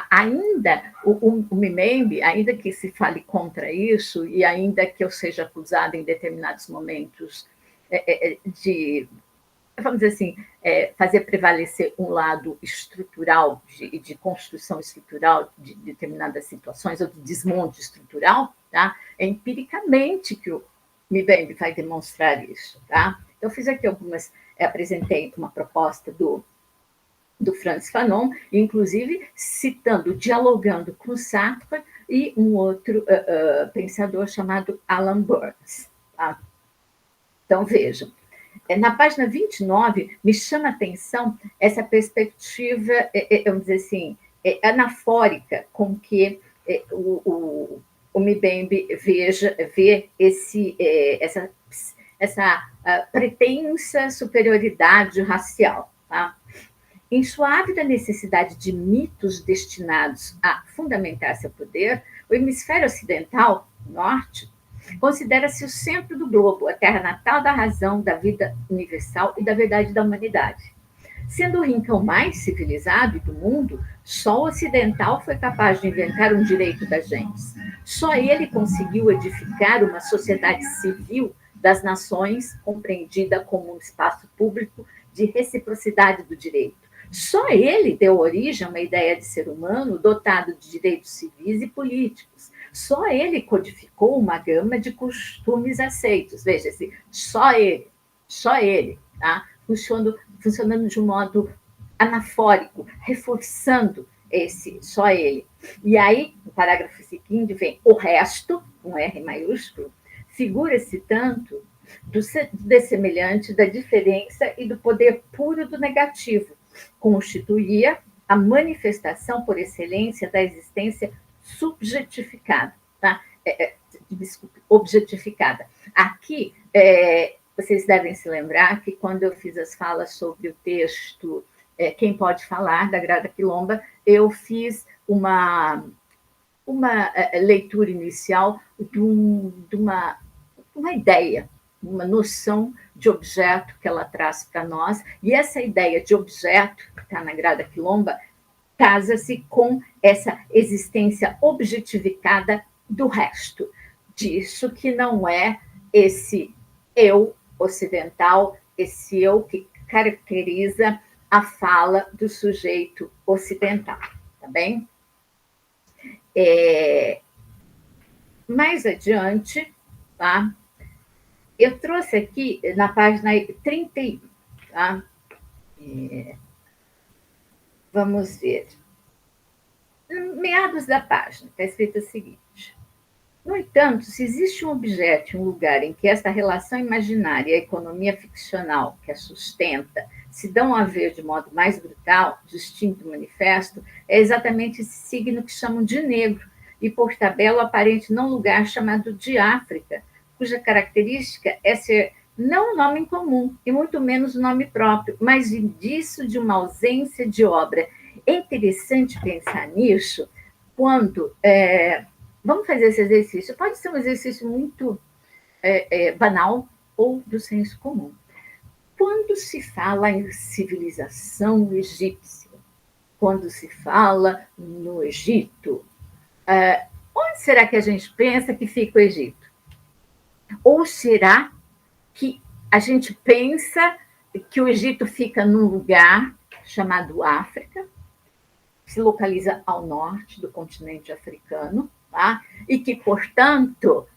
Ainda o Mbembe, ainda que se fale contra isso, e ainda que eu seja acusada em determinados momentos de, vamos dizer assim, fazer prevalecer um lado estrutural, de construção estrutural de determinadas situações, ou de desmonte estrutural, tá? É empiricamente que o Mbembe vai demonstrar isso. Tá? Eu fiz aqui apresentei uma proposta do Frantz Fanon, inclusive citando, dialogando com Sartre, e um outro pensador chamado Alan Burns. Tá? Então, vejam, na página 29, me chama a atenção essa perspectiva, vamos dizer assim, anafórica com que o Mbembe vê essa pretensa superioridade racial. Tá? Em sua ávida necessidade de mitos destinados a fundamentar seu poder, o hemisfério ocidental, norte, considera-se o centro do globo, a terra natal da razão, da vida universal e da verdade da humanidade. Sendo o rincão mais civilizado do mundo, só o ocidental foi capaz de inventar um direito das gentes. Só ele conseguiu edificar uma sociedade civil das nações, compreendida como um espaço público de reciprocidade do direito. Só ele deu origem a uma ideia de ser humano dotado de direitos civis e políticos. Só ele codificou uma gama de costumes aceitos. Veja-se, só ele, tá? Funcionando de um modo anafórico, reforçando esse só ele. E aí, no parágrafo seguinte, vem o resto, um R maiúsculo, figura-se tanto do dessemelhante, da diferença e do poder puro do negativo, constituía a manifestação por excelência da existência subjetificada, tá? Desculpe, objetificada. Aqui, vocês devem se lembrar que quando eu fiz as falas sobre o texto Quem Pode Falar, da Grada Quilomba, eu fiz uma leitura inicial de uma ideia, uma noção de objeto que ela traz para nós, e essa ideia de objeto, que está na Grada Quilomba, casa-se com essa existência objetificada do resto, disso que não é esse eu ocidental, esse eu que caracteriza a fala do sujeito ocidental, tá bem? Mais adiante, tá? Eu trouxe aqui na página 31, tá? Vamos ver. Meados da página, está escrito o seguinte: no entanto, se existe um objeto, um lugar em que esta relação imaginária e a economia ficcional que a sustenta se dão a ver de modo mais brutal, distinto e manifesto, é exatamente esse signo que chamam de negro, e por tabela aparente não lugar chamado de África, cuja característica é ser não um nome comum, e muito menos um nome próprio, mas indício de uma ausência de obra. É interessante pensar nisso quando... vamos fazer esse exercício. Pode ser um exercício muito banal ou do senso comum. Quando se fala em civilização egípcia, quando se fala no Egito, onde será que a gente pensa que fica o Egito? Ou será que a gente pensa que o Egito fica num lugar chamado África, que se localiza ao norte do continente africano, tá? E que, portanto,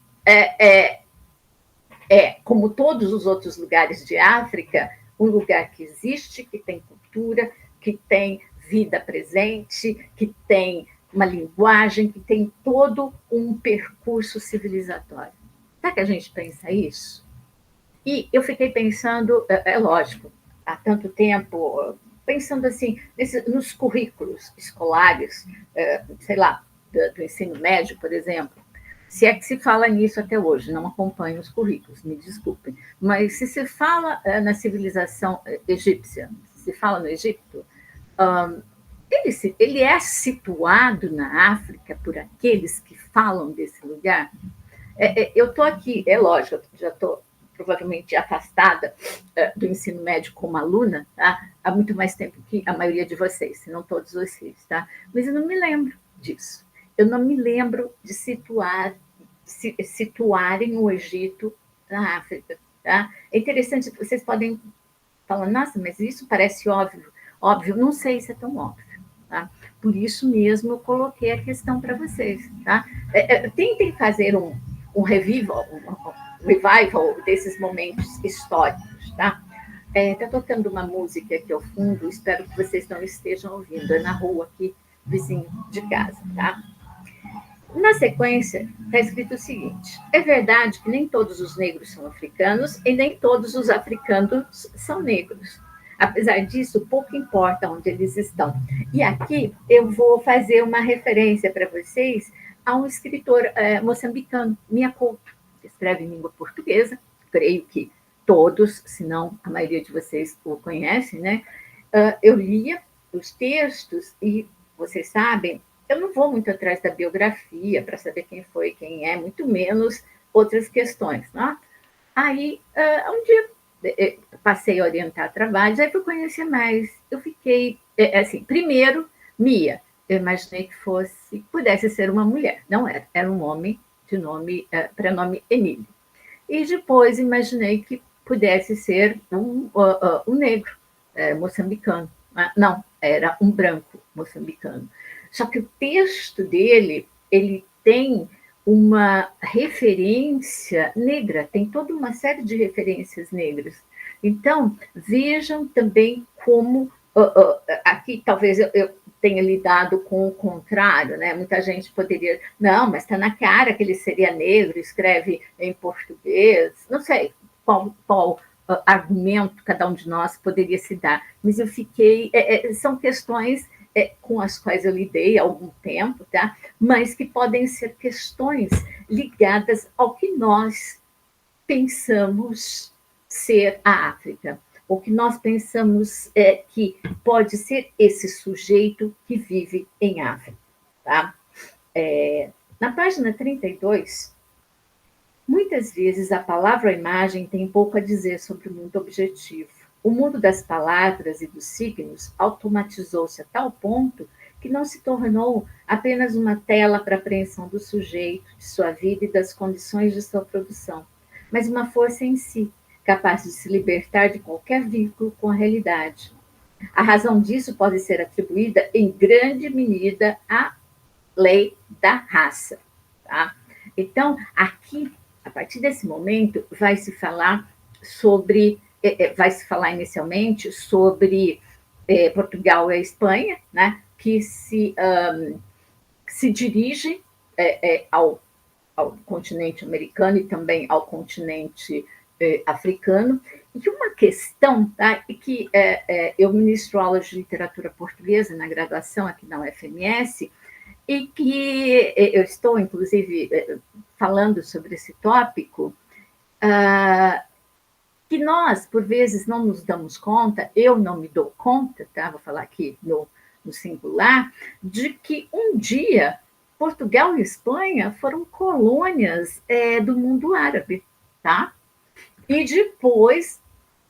como todos os outros lugares de África, um lugar que existe, que tem cultura, que tem vida presente, que tem uma linguagem, que tem todo um percurso civilizatório. Será que a gente pensa isso? E eu fiquei pensando, lógico, há tanto tempo, pensando assim, nos currículos escolares, sei lá, do ensino médio, por exemplo, se é que se fala nisso até hoje, não acompanho os currículos, me desculpem, mas se se fala na civilização egípcia, se fala no Egito, ele é situado na África por aqueles que falam desse lugar. Eu estou aqui, é lógico, já estou provavelmente afastada do ensino médio como aluna, tá? Há muito mais tempo que a maioria de vocês, se não todos vocês, tá? Mas eu não me lembro disso. Eu não me lembro de situarem o Egito na África, tá? É interessante, vocês podem falar, nossa, mas isso parece óbvio. Óbvio, não sei se é tão óbvio, tá? Por isso mesmo eu coloquei a questão para vocês, tá? Tentem fazer um revival desses momentos históricos, tá? Está tocando uma música aqui ao fundo, espero que vocês não estejam ouvindo, é na rua aqui, vizinho de casa, tá? Na sequência, está escrito o seguinte: é verdade que nem todos os negros são africanos e nem todos os africanos são negros. Apesar disso, pouco importa onde eles estão. E aqui eu vou fazer uma referência para vocês a um escritor moçambicano, Minha Couto, que escreve em língua portuguesa. Creio que todos, se não a maioria de vocês o conhecem, né? Eu lia os textos e, vocês sabem, eu não vou muito atrás da biografia para saber quem foi, quem é, muito menos outras questões. Né? Aí, um dia, passei a orientar trabalhos, aí fui conhecer mais. Eu fiquei, assim, primeiro, Mia. Eu imaginei que pudesse ser uma mulher. Não era, era um homem de nome, prenome Emílio. E depois imaginei que pudesse ser um negro moçambicano. Não, era um branco moçambicano. Só que o texto dele, ele tem uma referência negra, tem toda uma série de referências negras. Então, vejam também como aqui talvez eu tenha lidado com o contrário, né? Muita gente poderia, não, mas está na cara que ele seria negro, escreve em português, não sei qual argumento cada um de nós poderia se dar, mas eu fiquei, são questões com as quais eu lidei há algum tempo, tá? Mas que podem ser questões ligadas ao que nós pensamos ser a África, o que nós pensamos que pode ser esse sujeito que vive em África. Tá? Na página 32, muitas vezes a palavra ou imagem tem pouco a dizer sobre o mundo objetivo. O mundo das palavras e dos signos automatizou-se a tal ponto que não se tornou apenas uma tela para a apreensão do sujeito, de sua vida e das condições de sua produção, mas uma força em si, capaz de se libertar de qualquer vínculo com a realidade. A razão disso pode ser atribuída em grande medida à lei da raça. Tá? Então, aqui, a partir desse momento, vai se falar inicialmente sobre Portugal e a Espanha, né, que se dirigem ao continente americano e também ao continente africano. E uma questão, tá, que eu ministro aulas de literatura portuguesa na graduação aqui na UFMS, e que eu estou, inclusive, falando sobre esse tópico, que nós, por vezes, não nos damos conta, eu não me dou conta, tá? Vou falar aqui no singular, de que um dia Portugal e Espanha foram colônias do mundo árabe, tá? E depois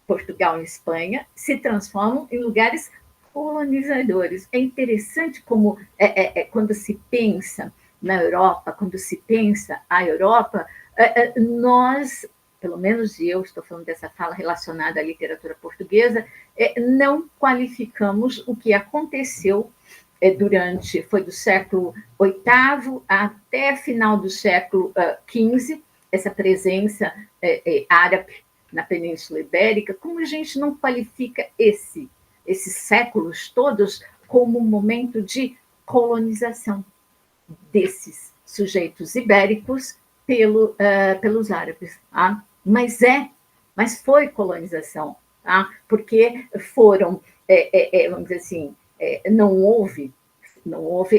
Portugal e Espanha se transformam em lugares colonizadores. É interessante como quando se pensa na Europa, quando se pensa a Europa, nós, pelo menos eu estou falando dessa fala relacionada à literatura portuguesa, não qualificamos o que aconteceu foi do século VIII até final do século XV, essa presença árabe na Península Ibérica, como a gente não qualifica esses séculos todos como um momento de colonização desses sujeitos ibéricos pelos árabes. Tá? Mas foi colonização, tá? Porque foram, vamos dizer assim, não houve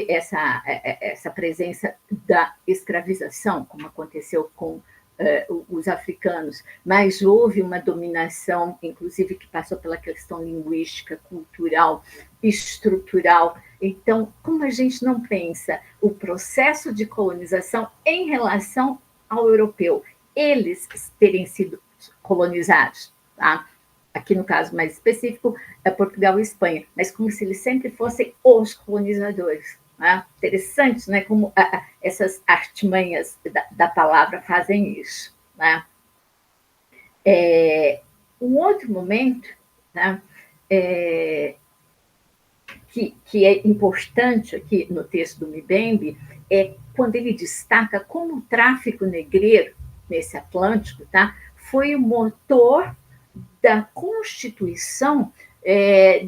essa presença da escravização, como aconteceu com os africanos, mas houve uma dominação, inclusive, que passou pela questão linguística, cultural, estrutural. Então, como a gente não pensa o processo de colonização em relação ao europeu, eles terem sido colonizados, tá? Aqui no caso mais específico, é Portugal e Espanha, mas como se eles sempre fossem os colonizadores. Né? Interessante, né, como essas artimanhas da palavra fazem isso. Né? Um outro momento, né, que é importante aqui no texto do Mbembe é quando ele destaca como o tráfico negreiro nesse Atlântico, tá, foi o motor da constituição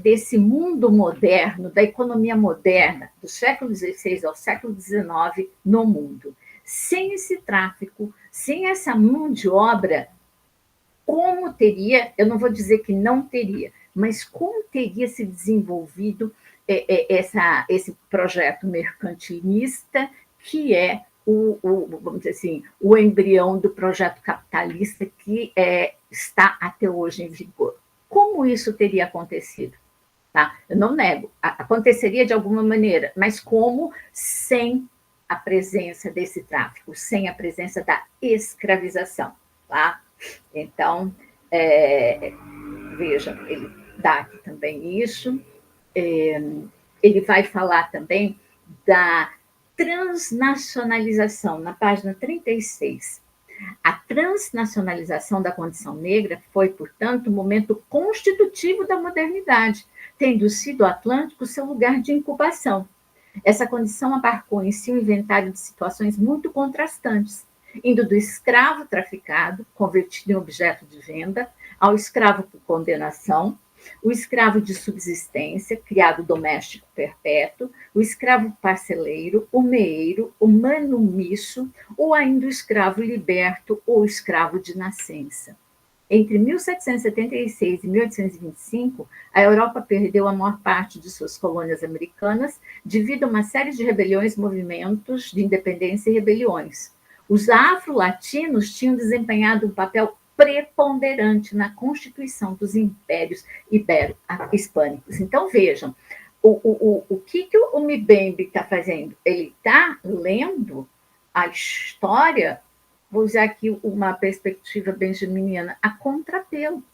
desse mundo moderno, da economia moderna, do século XVI ao século XIX no mundo. Sem esse tráfico, sem essa mão de obra, como teria, eu não vou dizer que não teria, mas como teria se desenvolvido esse projeto mercantilista que é vamos dizer assim, o embrião do projeto capitalista que está até hoje em vigor. Como isso teria acontecido? Tá? Eu não nego, aconteceria de alguma maneira, mas como? Sem a presença desse tráfico, sem a presença da escravização. Tá? Então, veja, ele dá aqui também isso. Ele vai falar também da transnacionalização, na página 36. A transnacionalização da condição negra foi, portanto, um momento constitutivo da modernidade, tendo sido o Atlântico seu lugar de incubação. Essa condição abarcou em si um inventário de situações muito contrastantes, indo do escravo traficado, convertido em objeto de venda, ao escravo por condenação, o escravo de subsistência, criado doméstico perpétuo, o escravo parceleiro, o meeiro, o manumisso, ou ainda o escravo liberto ou escravo de nascença. Entre 1776 e 1825, a Europa perdeu a maior parte de suas colônias americanas devido a uma série de rebeliões, movimentos de independência e rebeliões. Os afro-latinos tinham desempenhado um papel preponderante na constituição dos impérios ibero-hispânicos. Então, vejam, o que o Mbembe está fazendo? Ele está lendo a história, vou usar aqui uma perspectiva benjaminiana, a contrapelo.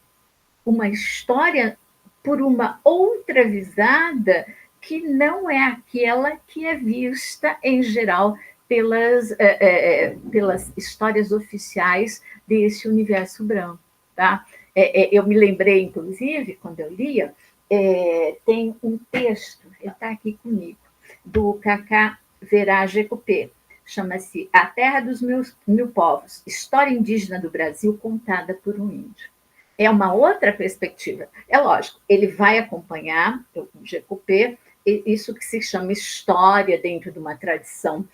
Uma história por uma outra visada que não é aquela que é vista, em geral, pelas histórias oficiais desse universo branco. Tá? Eu me lembrei, inclusive, quando eu lia, tem um texto, ele está aqui comigo, do Cacá Verage Cupê, chama-se A Terra dos Mil Povos, História Indígena do Brasil contada por um índio. É uma outra perspectiva. É lógico, ele vai acompanhar o GQP, isso que se chama história dentro de uma tradição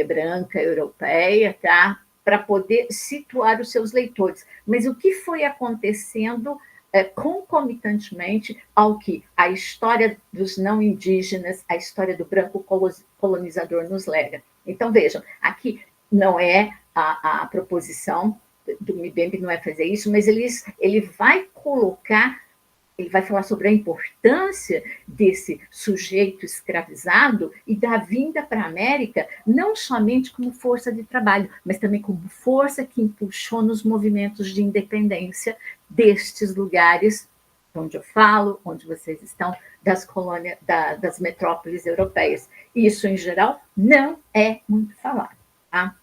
branca, europeia, tá? Para poder situar os seus leitores. Mas o que foi acontecendo concomitantemente ao que a história dos não indígenas, a história do branco colonizador nos lega. Então, vejam, aqui não é a proposição do Mbembe, não é fazer isso, mas ele vai colocar, ele vai falar sobre a importância desse sujeito escravizado e da vinda para a América, não somente como força de trabalho, mas também como força que impulsiona os movimentos de independência destes lugares onde eu falo, onde vocês estão, das colônias, das metrópoles europeias. Isso, em geral, não é muito falado. Tá?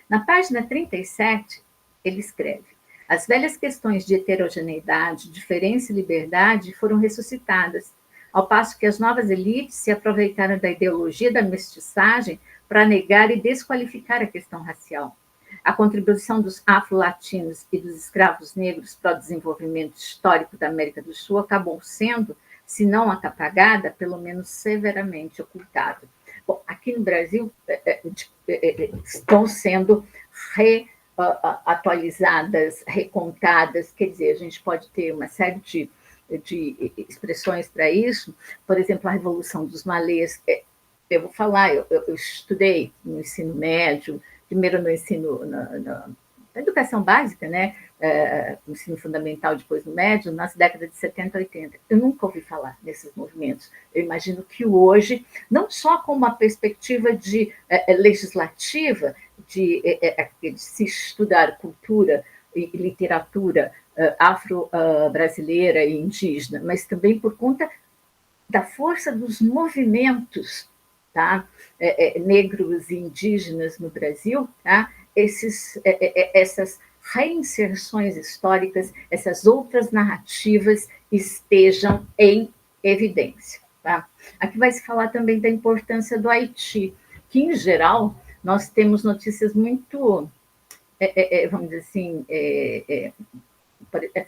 Na página 37, ele escreve: as velhas questões de heterogeneidade, diferença e liberdade foram ressuscitadas, ao passo que as novas elites se aproveitaram da ideologia da mestiçagem para negar e desqualificar a questão racial. A contribuição dos afro-latinos e dos escravos negros para o desenvolvimento histórico da América do Sul acabou sendo, se não apagada, pelo menos severamente ocultada. Bom, aqui no Brasil estão sendo atualizadas, recontadas, quer dizer, a gente pode ter uma série de expressões para isso, por exemplo, a Revolução dos Malês. Eu vou falar, eu estudei no ensino médio, primeiro no ensino, na educação básica, né? No ensino fundamental, depois no médio, nas décadas de 70, 80. Eu nunca ouvi falar desses movimentos. Eu imagino que hoje, não só com uma perspectiva de legislativa, de se estudar cultura e literatura afro-brasileira e indígena, mas também por conta da força dos movimentos, tá? Negros e indígenas no Brasil, tá? Essas reinserções históricas, essas outras narrativas estejam em evidência. Tá? Aqui vai se falar também da importância do Haiti, que, em geral, nós temos notícias muito, vamos dizer assim,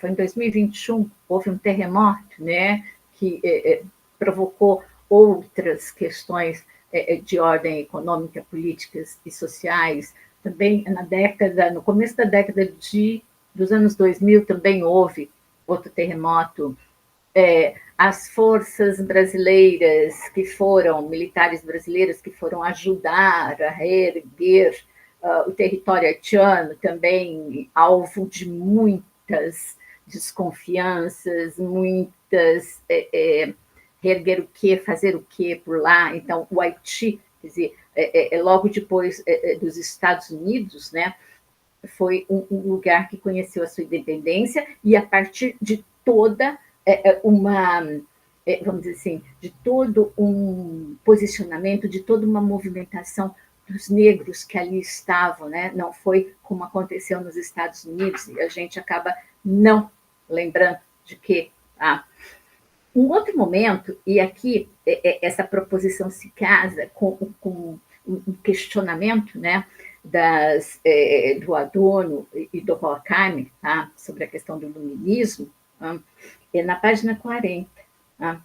foi em 2021, houve um terremoto, né, que provocou outras questões de ordem econômica, políticas e sociais. Também no começo da década dos anos 2000, também houve outro terremoto. As forças brasileiras militares brasileiras que foram ajudar a reerguer o território haitiano, também alvo de muitas desconfianças, muitas reerguer o quê, fazer o quê por lá. Então, o Haiti, quer dizer, logo depois dos Estados Unidos, né, foi um lugar que conheceu a sua independência, e a partir de toda vamos dizer assim, de todo um posicionamento, de toda uma movimentação dos negros que ali estavam, né? Não foi como aconteceu nos Estados Unidos, e a gente acaba não lembrando de que um outro momento, e aqui essa proposição se casa com um questionamento, né, do Adorno e do Horkheimer, tá, sobre a questão do iluminismo, tá, na página 40. Tá,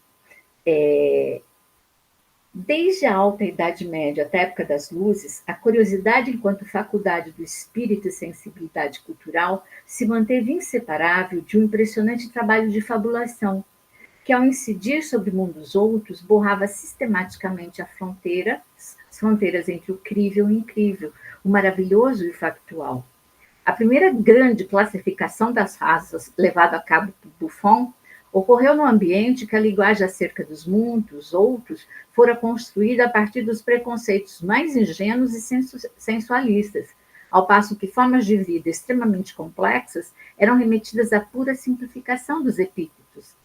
desde a alta Idade Média até a época das Luzes, a curiosidade enquanto faculdade do espírito e sensibilidade cultural se manteve inseparável de um impressionante trabalho de fabulação, que, ao incidir sobre mundos outros, borrava sistematicamente as fronteiras entre o crível e o incrível, o maravilhoso e o factual. A primeira grande classificação das raças, levada a cabo por Buffon, ocorreu no ambiente que a linguagem acerca dos mundos outros fora construída a partir dos preconceitos mais ingênuos e sensualistas, ao passo que formas de vida extremamente complexas eram remetidas à pura simplificação dos epítetos.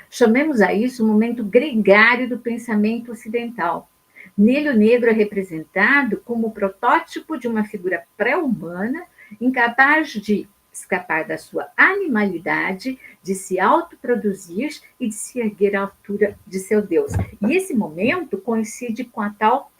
Chamemos a isso o momento gregário do pensamento ocidental. Nele, o negro é representado como o protótipo de uma figura pré-humana, incapaz de escapar da sua animalidade, de se autoproduzir e de se erguer à altura de seu Deus. E esse momento coincide com a tal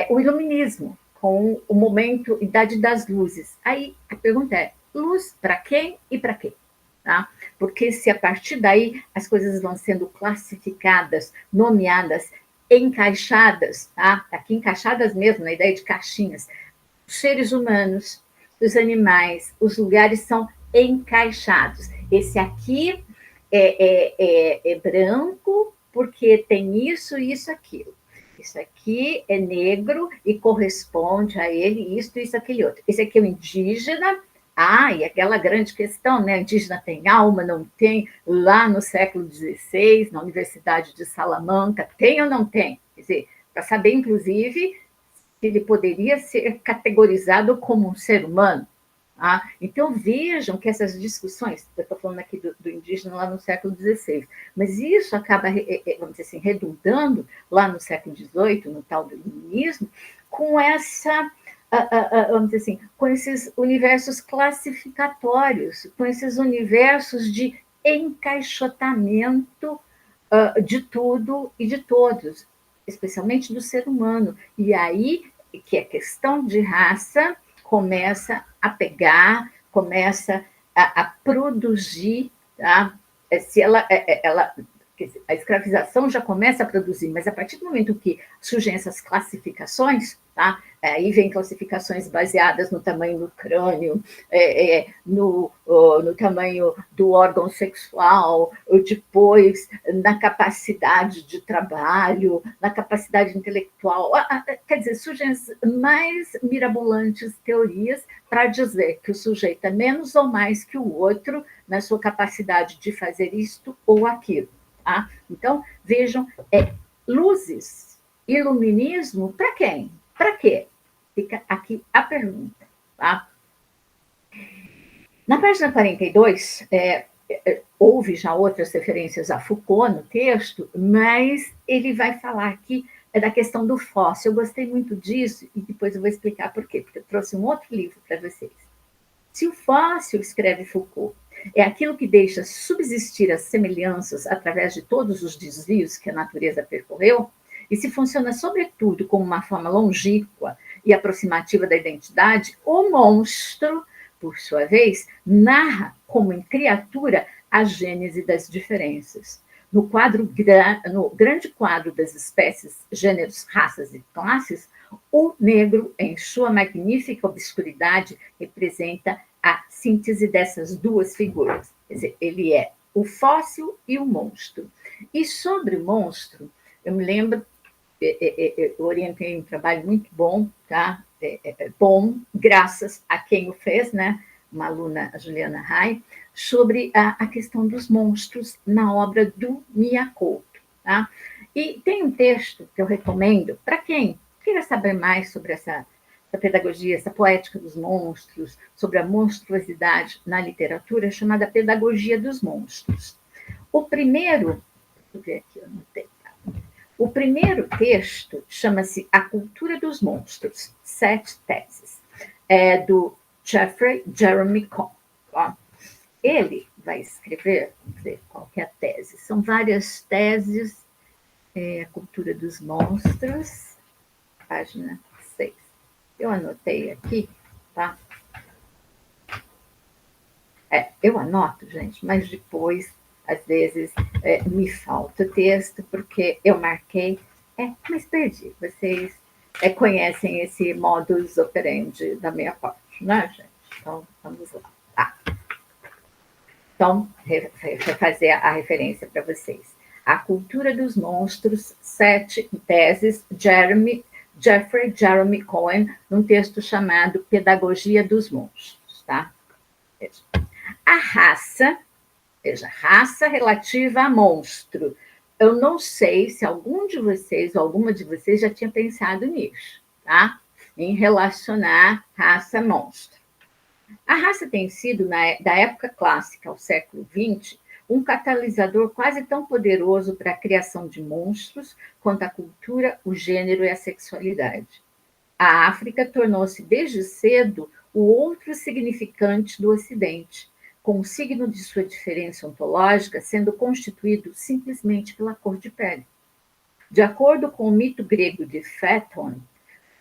o iluminismo, com o momento Idade das Luzes. Aí a pergunta é: luz para quem e para quê? Tá? Porque se a partir daí as coisas vão sendo classificadas, nomeadas, encaixadas, tá? Aqui encaixadas mesmo, na ideia de caixinhas, os seres humanos, os animais, os lugares são encaixados. Esse aqui é branco porque tem isso, isso, aquilo. Isso aqui é negro e corresponde a ele isso, isso, aquele outro. Esse aqui é o indígena. E aquela grande questão, né? Indígena tem alma, não tem? Lá no século XVI, na Universidade de Salamanca, tem ou não tem? Quer dizer, para saber, inclusive, se ele poderia ser categorizado como um ser humano. Tá? Então, vejam que essas discussões, eu estou falando aqui do indígena lá no século XVI, mas isso acaba, vamos dizer assim, redundando lá no século XVIII, no tal do iluminismo, com vamos dizer assim, com esses universos classificatórios, com esses universos de encaixotamento de tudo e de todos, especialmente do ser humano. E aí que a questão de raça começa a pegar, começa a produzir, tá? Se a escravização já começa a produzir, mas a partir do momento que surgem essas classificações, tá? Aí vem classificações baseadas no tamanho do crânio, no tamanho do órgão sexual, depois na capacidade de trabalho, na capacidade intelectual. Quer dizer, surgem as mais mirabolantes teorias para dizer que o sujeito é menos ou mais que o outro na sua capacidade de fazer isto ou aquilo. Tá? Então, vejam, luzes, iluminismo, para quem? Para quê? Fica aqui a pergunta. Tá? Na página 42, houve já outras referências a Foucault no texto, mas ele vai falar aqui da questão do fóssil. Eu gostei muito disso e depois eu vou explicar por quê, porque eu trouxe um outro livro para vocês. Se o fóssil, escreve Foucault, é aquilo que deixa subsistir as semelhanças através de todos os desvios que a natureza percorreu, e se funciona, sobretudo, como uma forma longínqua e aproximativa da identidade, o monstro por sua vez, narra, como em Criatura, a gênese das diferenças. No grande quadro das espécies, gêneros, raças e classes, o negro, em sua magnífica obscuridade, representa a síntese dessas duas figuras. Quer dizer, ele é o fóssil e o monstro. E sobre o monstro, eu me lembro, eu orientei um trabalho muito bom, tá? Bom, graças a quem o fez, né? Uma aluna, a Juliana Rai, sobre a questão dos monstros na obra do Miyakoto. Tá? E tem um texto que eu recomendo para quem queira saber mais sobre essa pedagogia, essa poética dos monstros, sobre a monstruosidade na literatura, chamada Pedagogia dos Monstros. O primeiro, deixa eu ver aqui, eu anotei. O primeiro texto chama-se A Cultura dos Monstros, 7 teses, é do Jeffrey Jeremy Cohen. Ele vai escrever, vamos ver qual que é a tese, são várias teses, A Cultura dos Monstros, página 6. Eu anotei aqui, tá? Eu anoto, gente, mas depois, às vezes, me falta o texto, porque eu marquei, mas perdi. Vocês conhecem esse modus operandi da minha parte, né, gente? Então, vamos lá. Tá. Então, fazer a referência para vocês. A Cultura dos Monstros, 7 teses, Jeffrey Jeremy Cohen, num texto chamado Pedagogia dos Monstros, tá? Veja. A raça, veja, raça relativa a monstro. Eu não sei se algum de vocês ou alguma de vocês já tinha pensado nisso, tá? Em relacionar raça a monstro. A raça tem sido, da época clássica ao século XX, um catalisador quase tão poderoso para a criação de monstros quanto a cultura, o gênero e a sexualidade. A África tornou-se desde cedo o outro significante do Ocidente, com o signo de sua diferença ontológica sendo constituído simplesmente pela cor de pele. De acordo com o mito grego de Féton,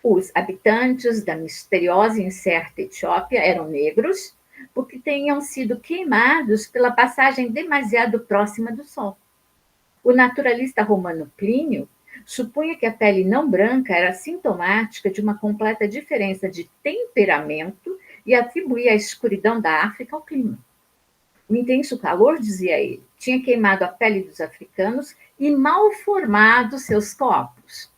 os habitantes da misteriosa e incerta Etiópia eram negros porque tenham sido queimados pela passagem demasiado próxima do Sol. O naturalista romano Plínio supunha que a pele não branca era sintomática de uma completa diferença de temperamento e atribuía a escuridão da África ao clima. O intenso calor, dizia ele, tinha queimado a pele dos africanos e mal formado seus corpos.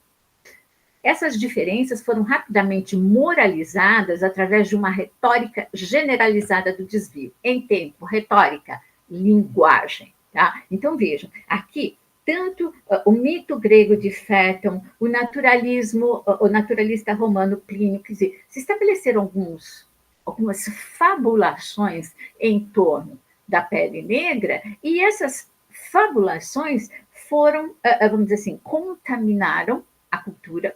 Essas diferenças foram rapidamente moralizadas através de uma retórica generalizada do desvio. Em tempo, retórica, linguagem. Tá? Então, vejam, aqui, tanto o mito grego de Féton, o naturalista romano Plínio, quer dizer, se estabeleceram algumas fabulações em torno da pele negra, e essas fabulações foram, vamos dizer assim, contaminaram a cultura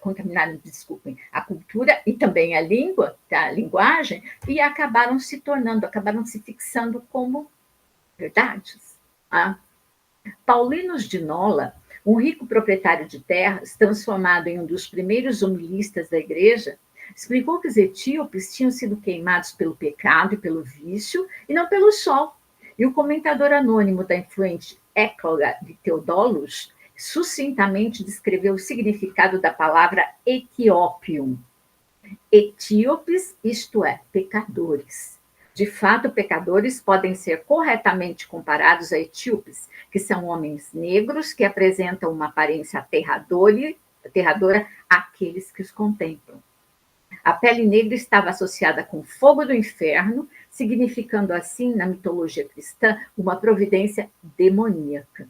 e também a língua, a linguagem, e acabaram se fixando como verdades. Tá? Paulinus de Nola, um rico proprietário de terras, transformado em um dos primeiros homilistas da igreja, explicou que os etíopes tinham sido queimados pelo pecado e pelo vício, e não pelo sol. E o comentador anônimo da influente Ecloga de Teodolus sucintamente descreveu o significado da palavra etiópium. Etíopes, isto é, pecadores. De fato, pecadores podem ser corretamente comparados a etíopes, que são homens negros que apresentam uma aparência aterradora àqueles que os contemplam. A pele negra estava associada com o fogo do inferno, significando assim, na mitologia cristã, uma providência demoníaca.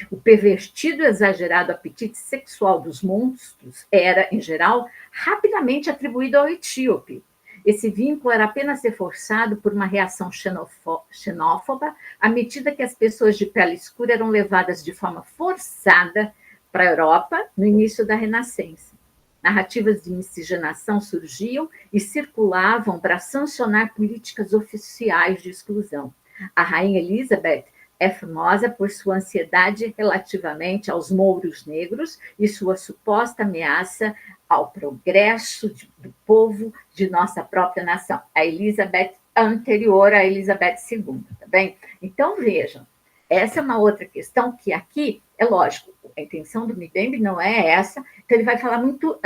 O pervertido e exagerado apetite sexual dos monstros era, em geral, rapidamente atribuído ao etíope. Esse vínculo era apenas reforçado por uma reação xenófoba à medida que as pessoas de pele escura eram levadas de forma forçada para a Europa no início da Renascença. Narrativas de miscigenação surgiam e circulavam para sancionar políticas oficiais de exclusão. A rainha Elizabeth é famosa por sua ansiedade relativamente aos mouros negros e sua suposta ameaça ao progresso do povo de nossa própria nação. A Elizabeth anterior a Elizabeth II, tá bem? Então, vejam, essa é uma outra questão que aqui, é lógico, a intenção do Mbembe não é essa, então ele vai falar muito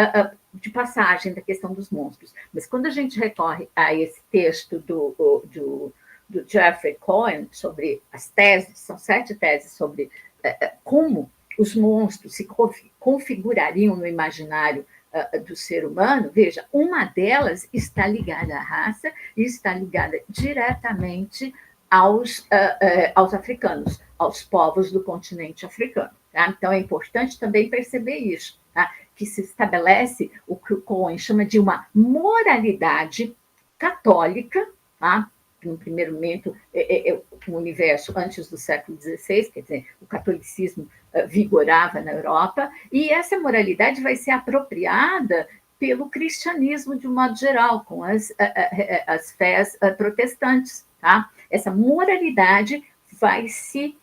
de passagem da questão dos monstros, mas quando a gente recorre a esse texto do Jeffrey Cohen sobre as teses, são 7 teses sobre como os monstros se configurariam no imaginário do ser humano, veja, uma delas está ligada à raça e está ligada diretamente aos africanos, aos povos do continente africano. Tá? Então, é importante também perceber isso, tá? Que se estabelece o que o Cohen chama de uma moralidade católica, tá? No primeiro momento, o universo antes do século XVI, quer dizer, o catolicismo vigorava na Europa, e essa moralidade vai ser apropriada pelo cristianismo de um modo geral, com as fés protestantes. Tá? Essa moralidade vai ser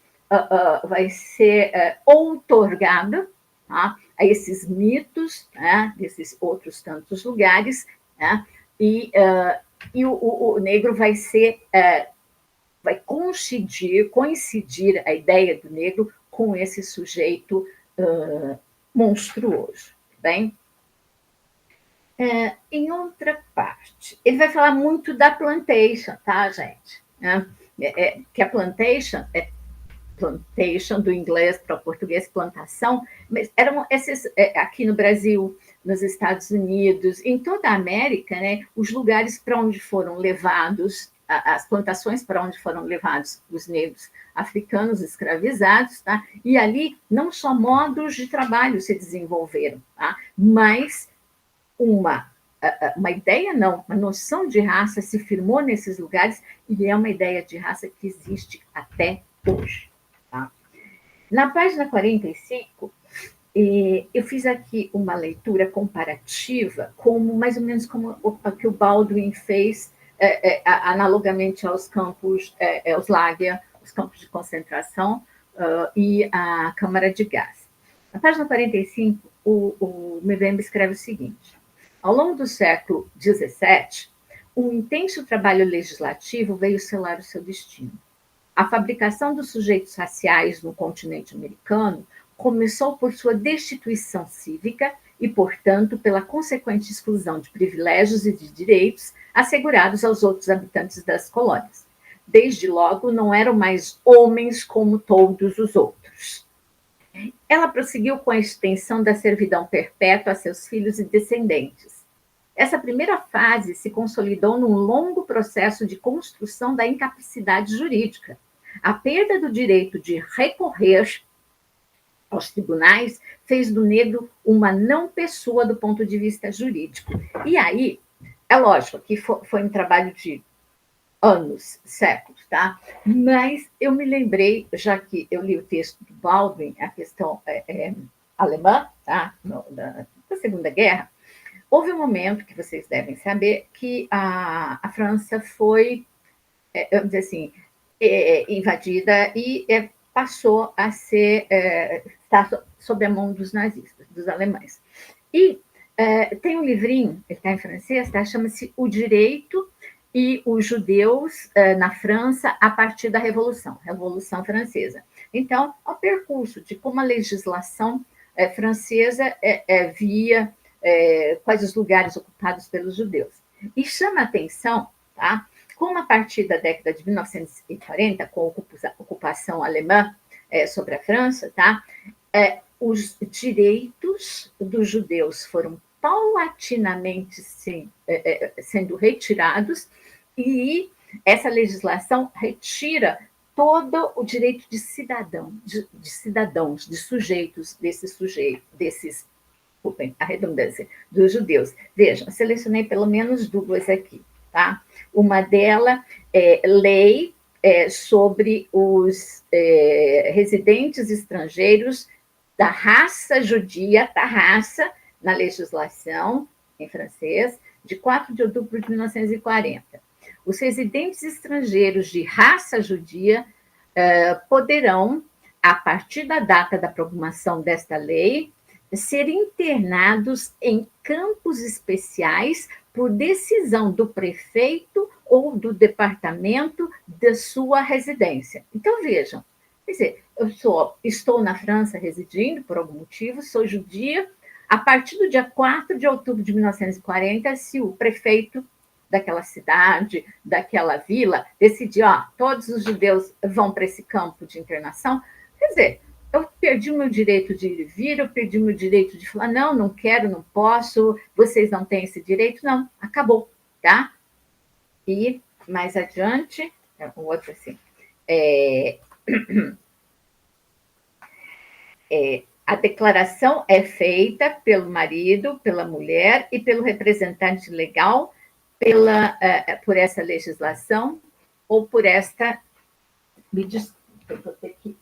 outorgada, tá? A esses mitos, né? Desses outros tantos lugares, né? E o negro vai coincidir a ideia do negro com esse sujeito monstruoso, bem? Em outra parte, ele vai falar muito da plantation, tá, gente? Que a plantation é plantation, do inglês para o português, plantação, mas eram esses, aqui no Brasil, nos Estados Unidos, em toda a América, né, os lugares para onde foram levados, as plantações para onde foram levados os negros africanos escravizados, tá? E ali não só modos de trabalho se desenvolveram, tá? Mas uma ideia não, uma noção de raça se firmou nesses lugares e é uma ideia de raça que existe até hoje. Tá? Na página 45, eu fiz aqui uma leitura comparativa, mais ou menos como a que o Baldwin fez, analogamente aos campos, aos láger, os campos de concentração e a câmara de gás. Na página 45, o Mbembe escreve o seguinte: ao longo do século XVII, um intenso trabalho legislativo veio selar o seu destino. A fabricação dos sujeitos raciais no continente americano começou por sua destituição cívica e, portanto, pela consequente exclusão de privilégios e de direitos assegurados aos outros habitantes das colônias. Desde logo, não eram mais homens como todos os outros. Ela prosseguiu com a extensão da servidão perpétua a seus filhos e descendentes. Essa primeira fase se consolidou num longo processo de construção da incapacidade jurídica. A perda do direito de recorrer aos tribunais fez do negro uma não pessoa do ponto de vista jurídico. E aí, é lógico que foi um trabalho de anos, séculos, tá? Mas eu me lembrei, já que eu li o texto do Baldwin, a questão alemã, tá? Da Segunda Guerra, houve um momento, que vocês devem saber, que a França foi, vamos dizer assim, invadida e passou a estar sob a mão dos nazistas, dos alemães. E tem um livrinho, ele está em francês, tá? Chama-se O Direito e os Judeus na França a partir da Revolução Francesa. Então, o percurso de como a legislação francesa via quais os lugares ocupados pelos judeus. E chama a atenção, tá? Como a partir da década de 1940, com a ocupação alemã sobre a França, tá? Os direitos dos judeus foram paulatinamente sendo retirados e essa legislação retira todo o direito de cidadãos, de sujeitos, desses a redundância, dos judeus. Vejam, selecionei pelo menos 2 aqui, tá? Uma delas é lei sobre os residentes estrangeiros da raça judia, na legislação em francês, de 4 de outubro de 1940. Os residentes estrangeiros de raça judia poderão, a partir da data da promulgação desta lei, ser internados em campos especiais por decisão do prefeito ou do departamento da sua residência. Então, vejam, quer dizer, estou na França residindo por algum motivo, sou judia. A partir do dia 4 de outubro de 1940, se o prefeito daquela cidade, daquela vila, decidir, todos os judeus vão para esse campo de internação, quer dizer, eu perdi o meu direito de ir e vir, eu perdi o meu direito de falar, não, não quero, não posso, vocês não têm esse direito, não, acabou, tá? E mais adiante, o outro assim, a declaração é feita pelo marido, pela mulher e pelo representante legal por essa legislação ou por esta. Me desculpe, eu vou ter que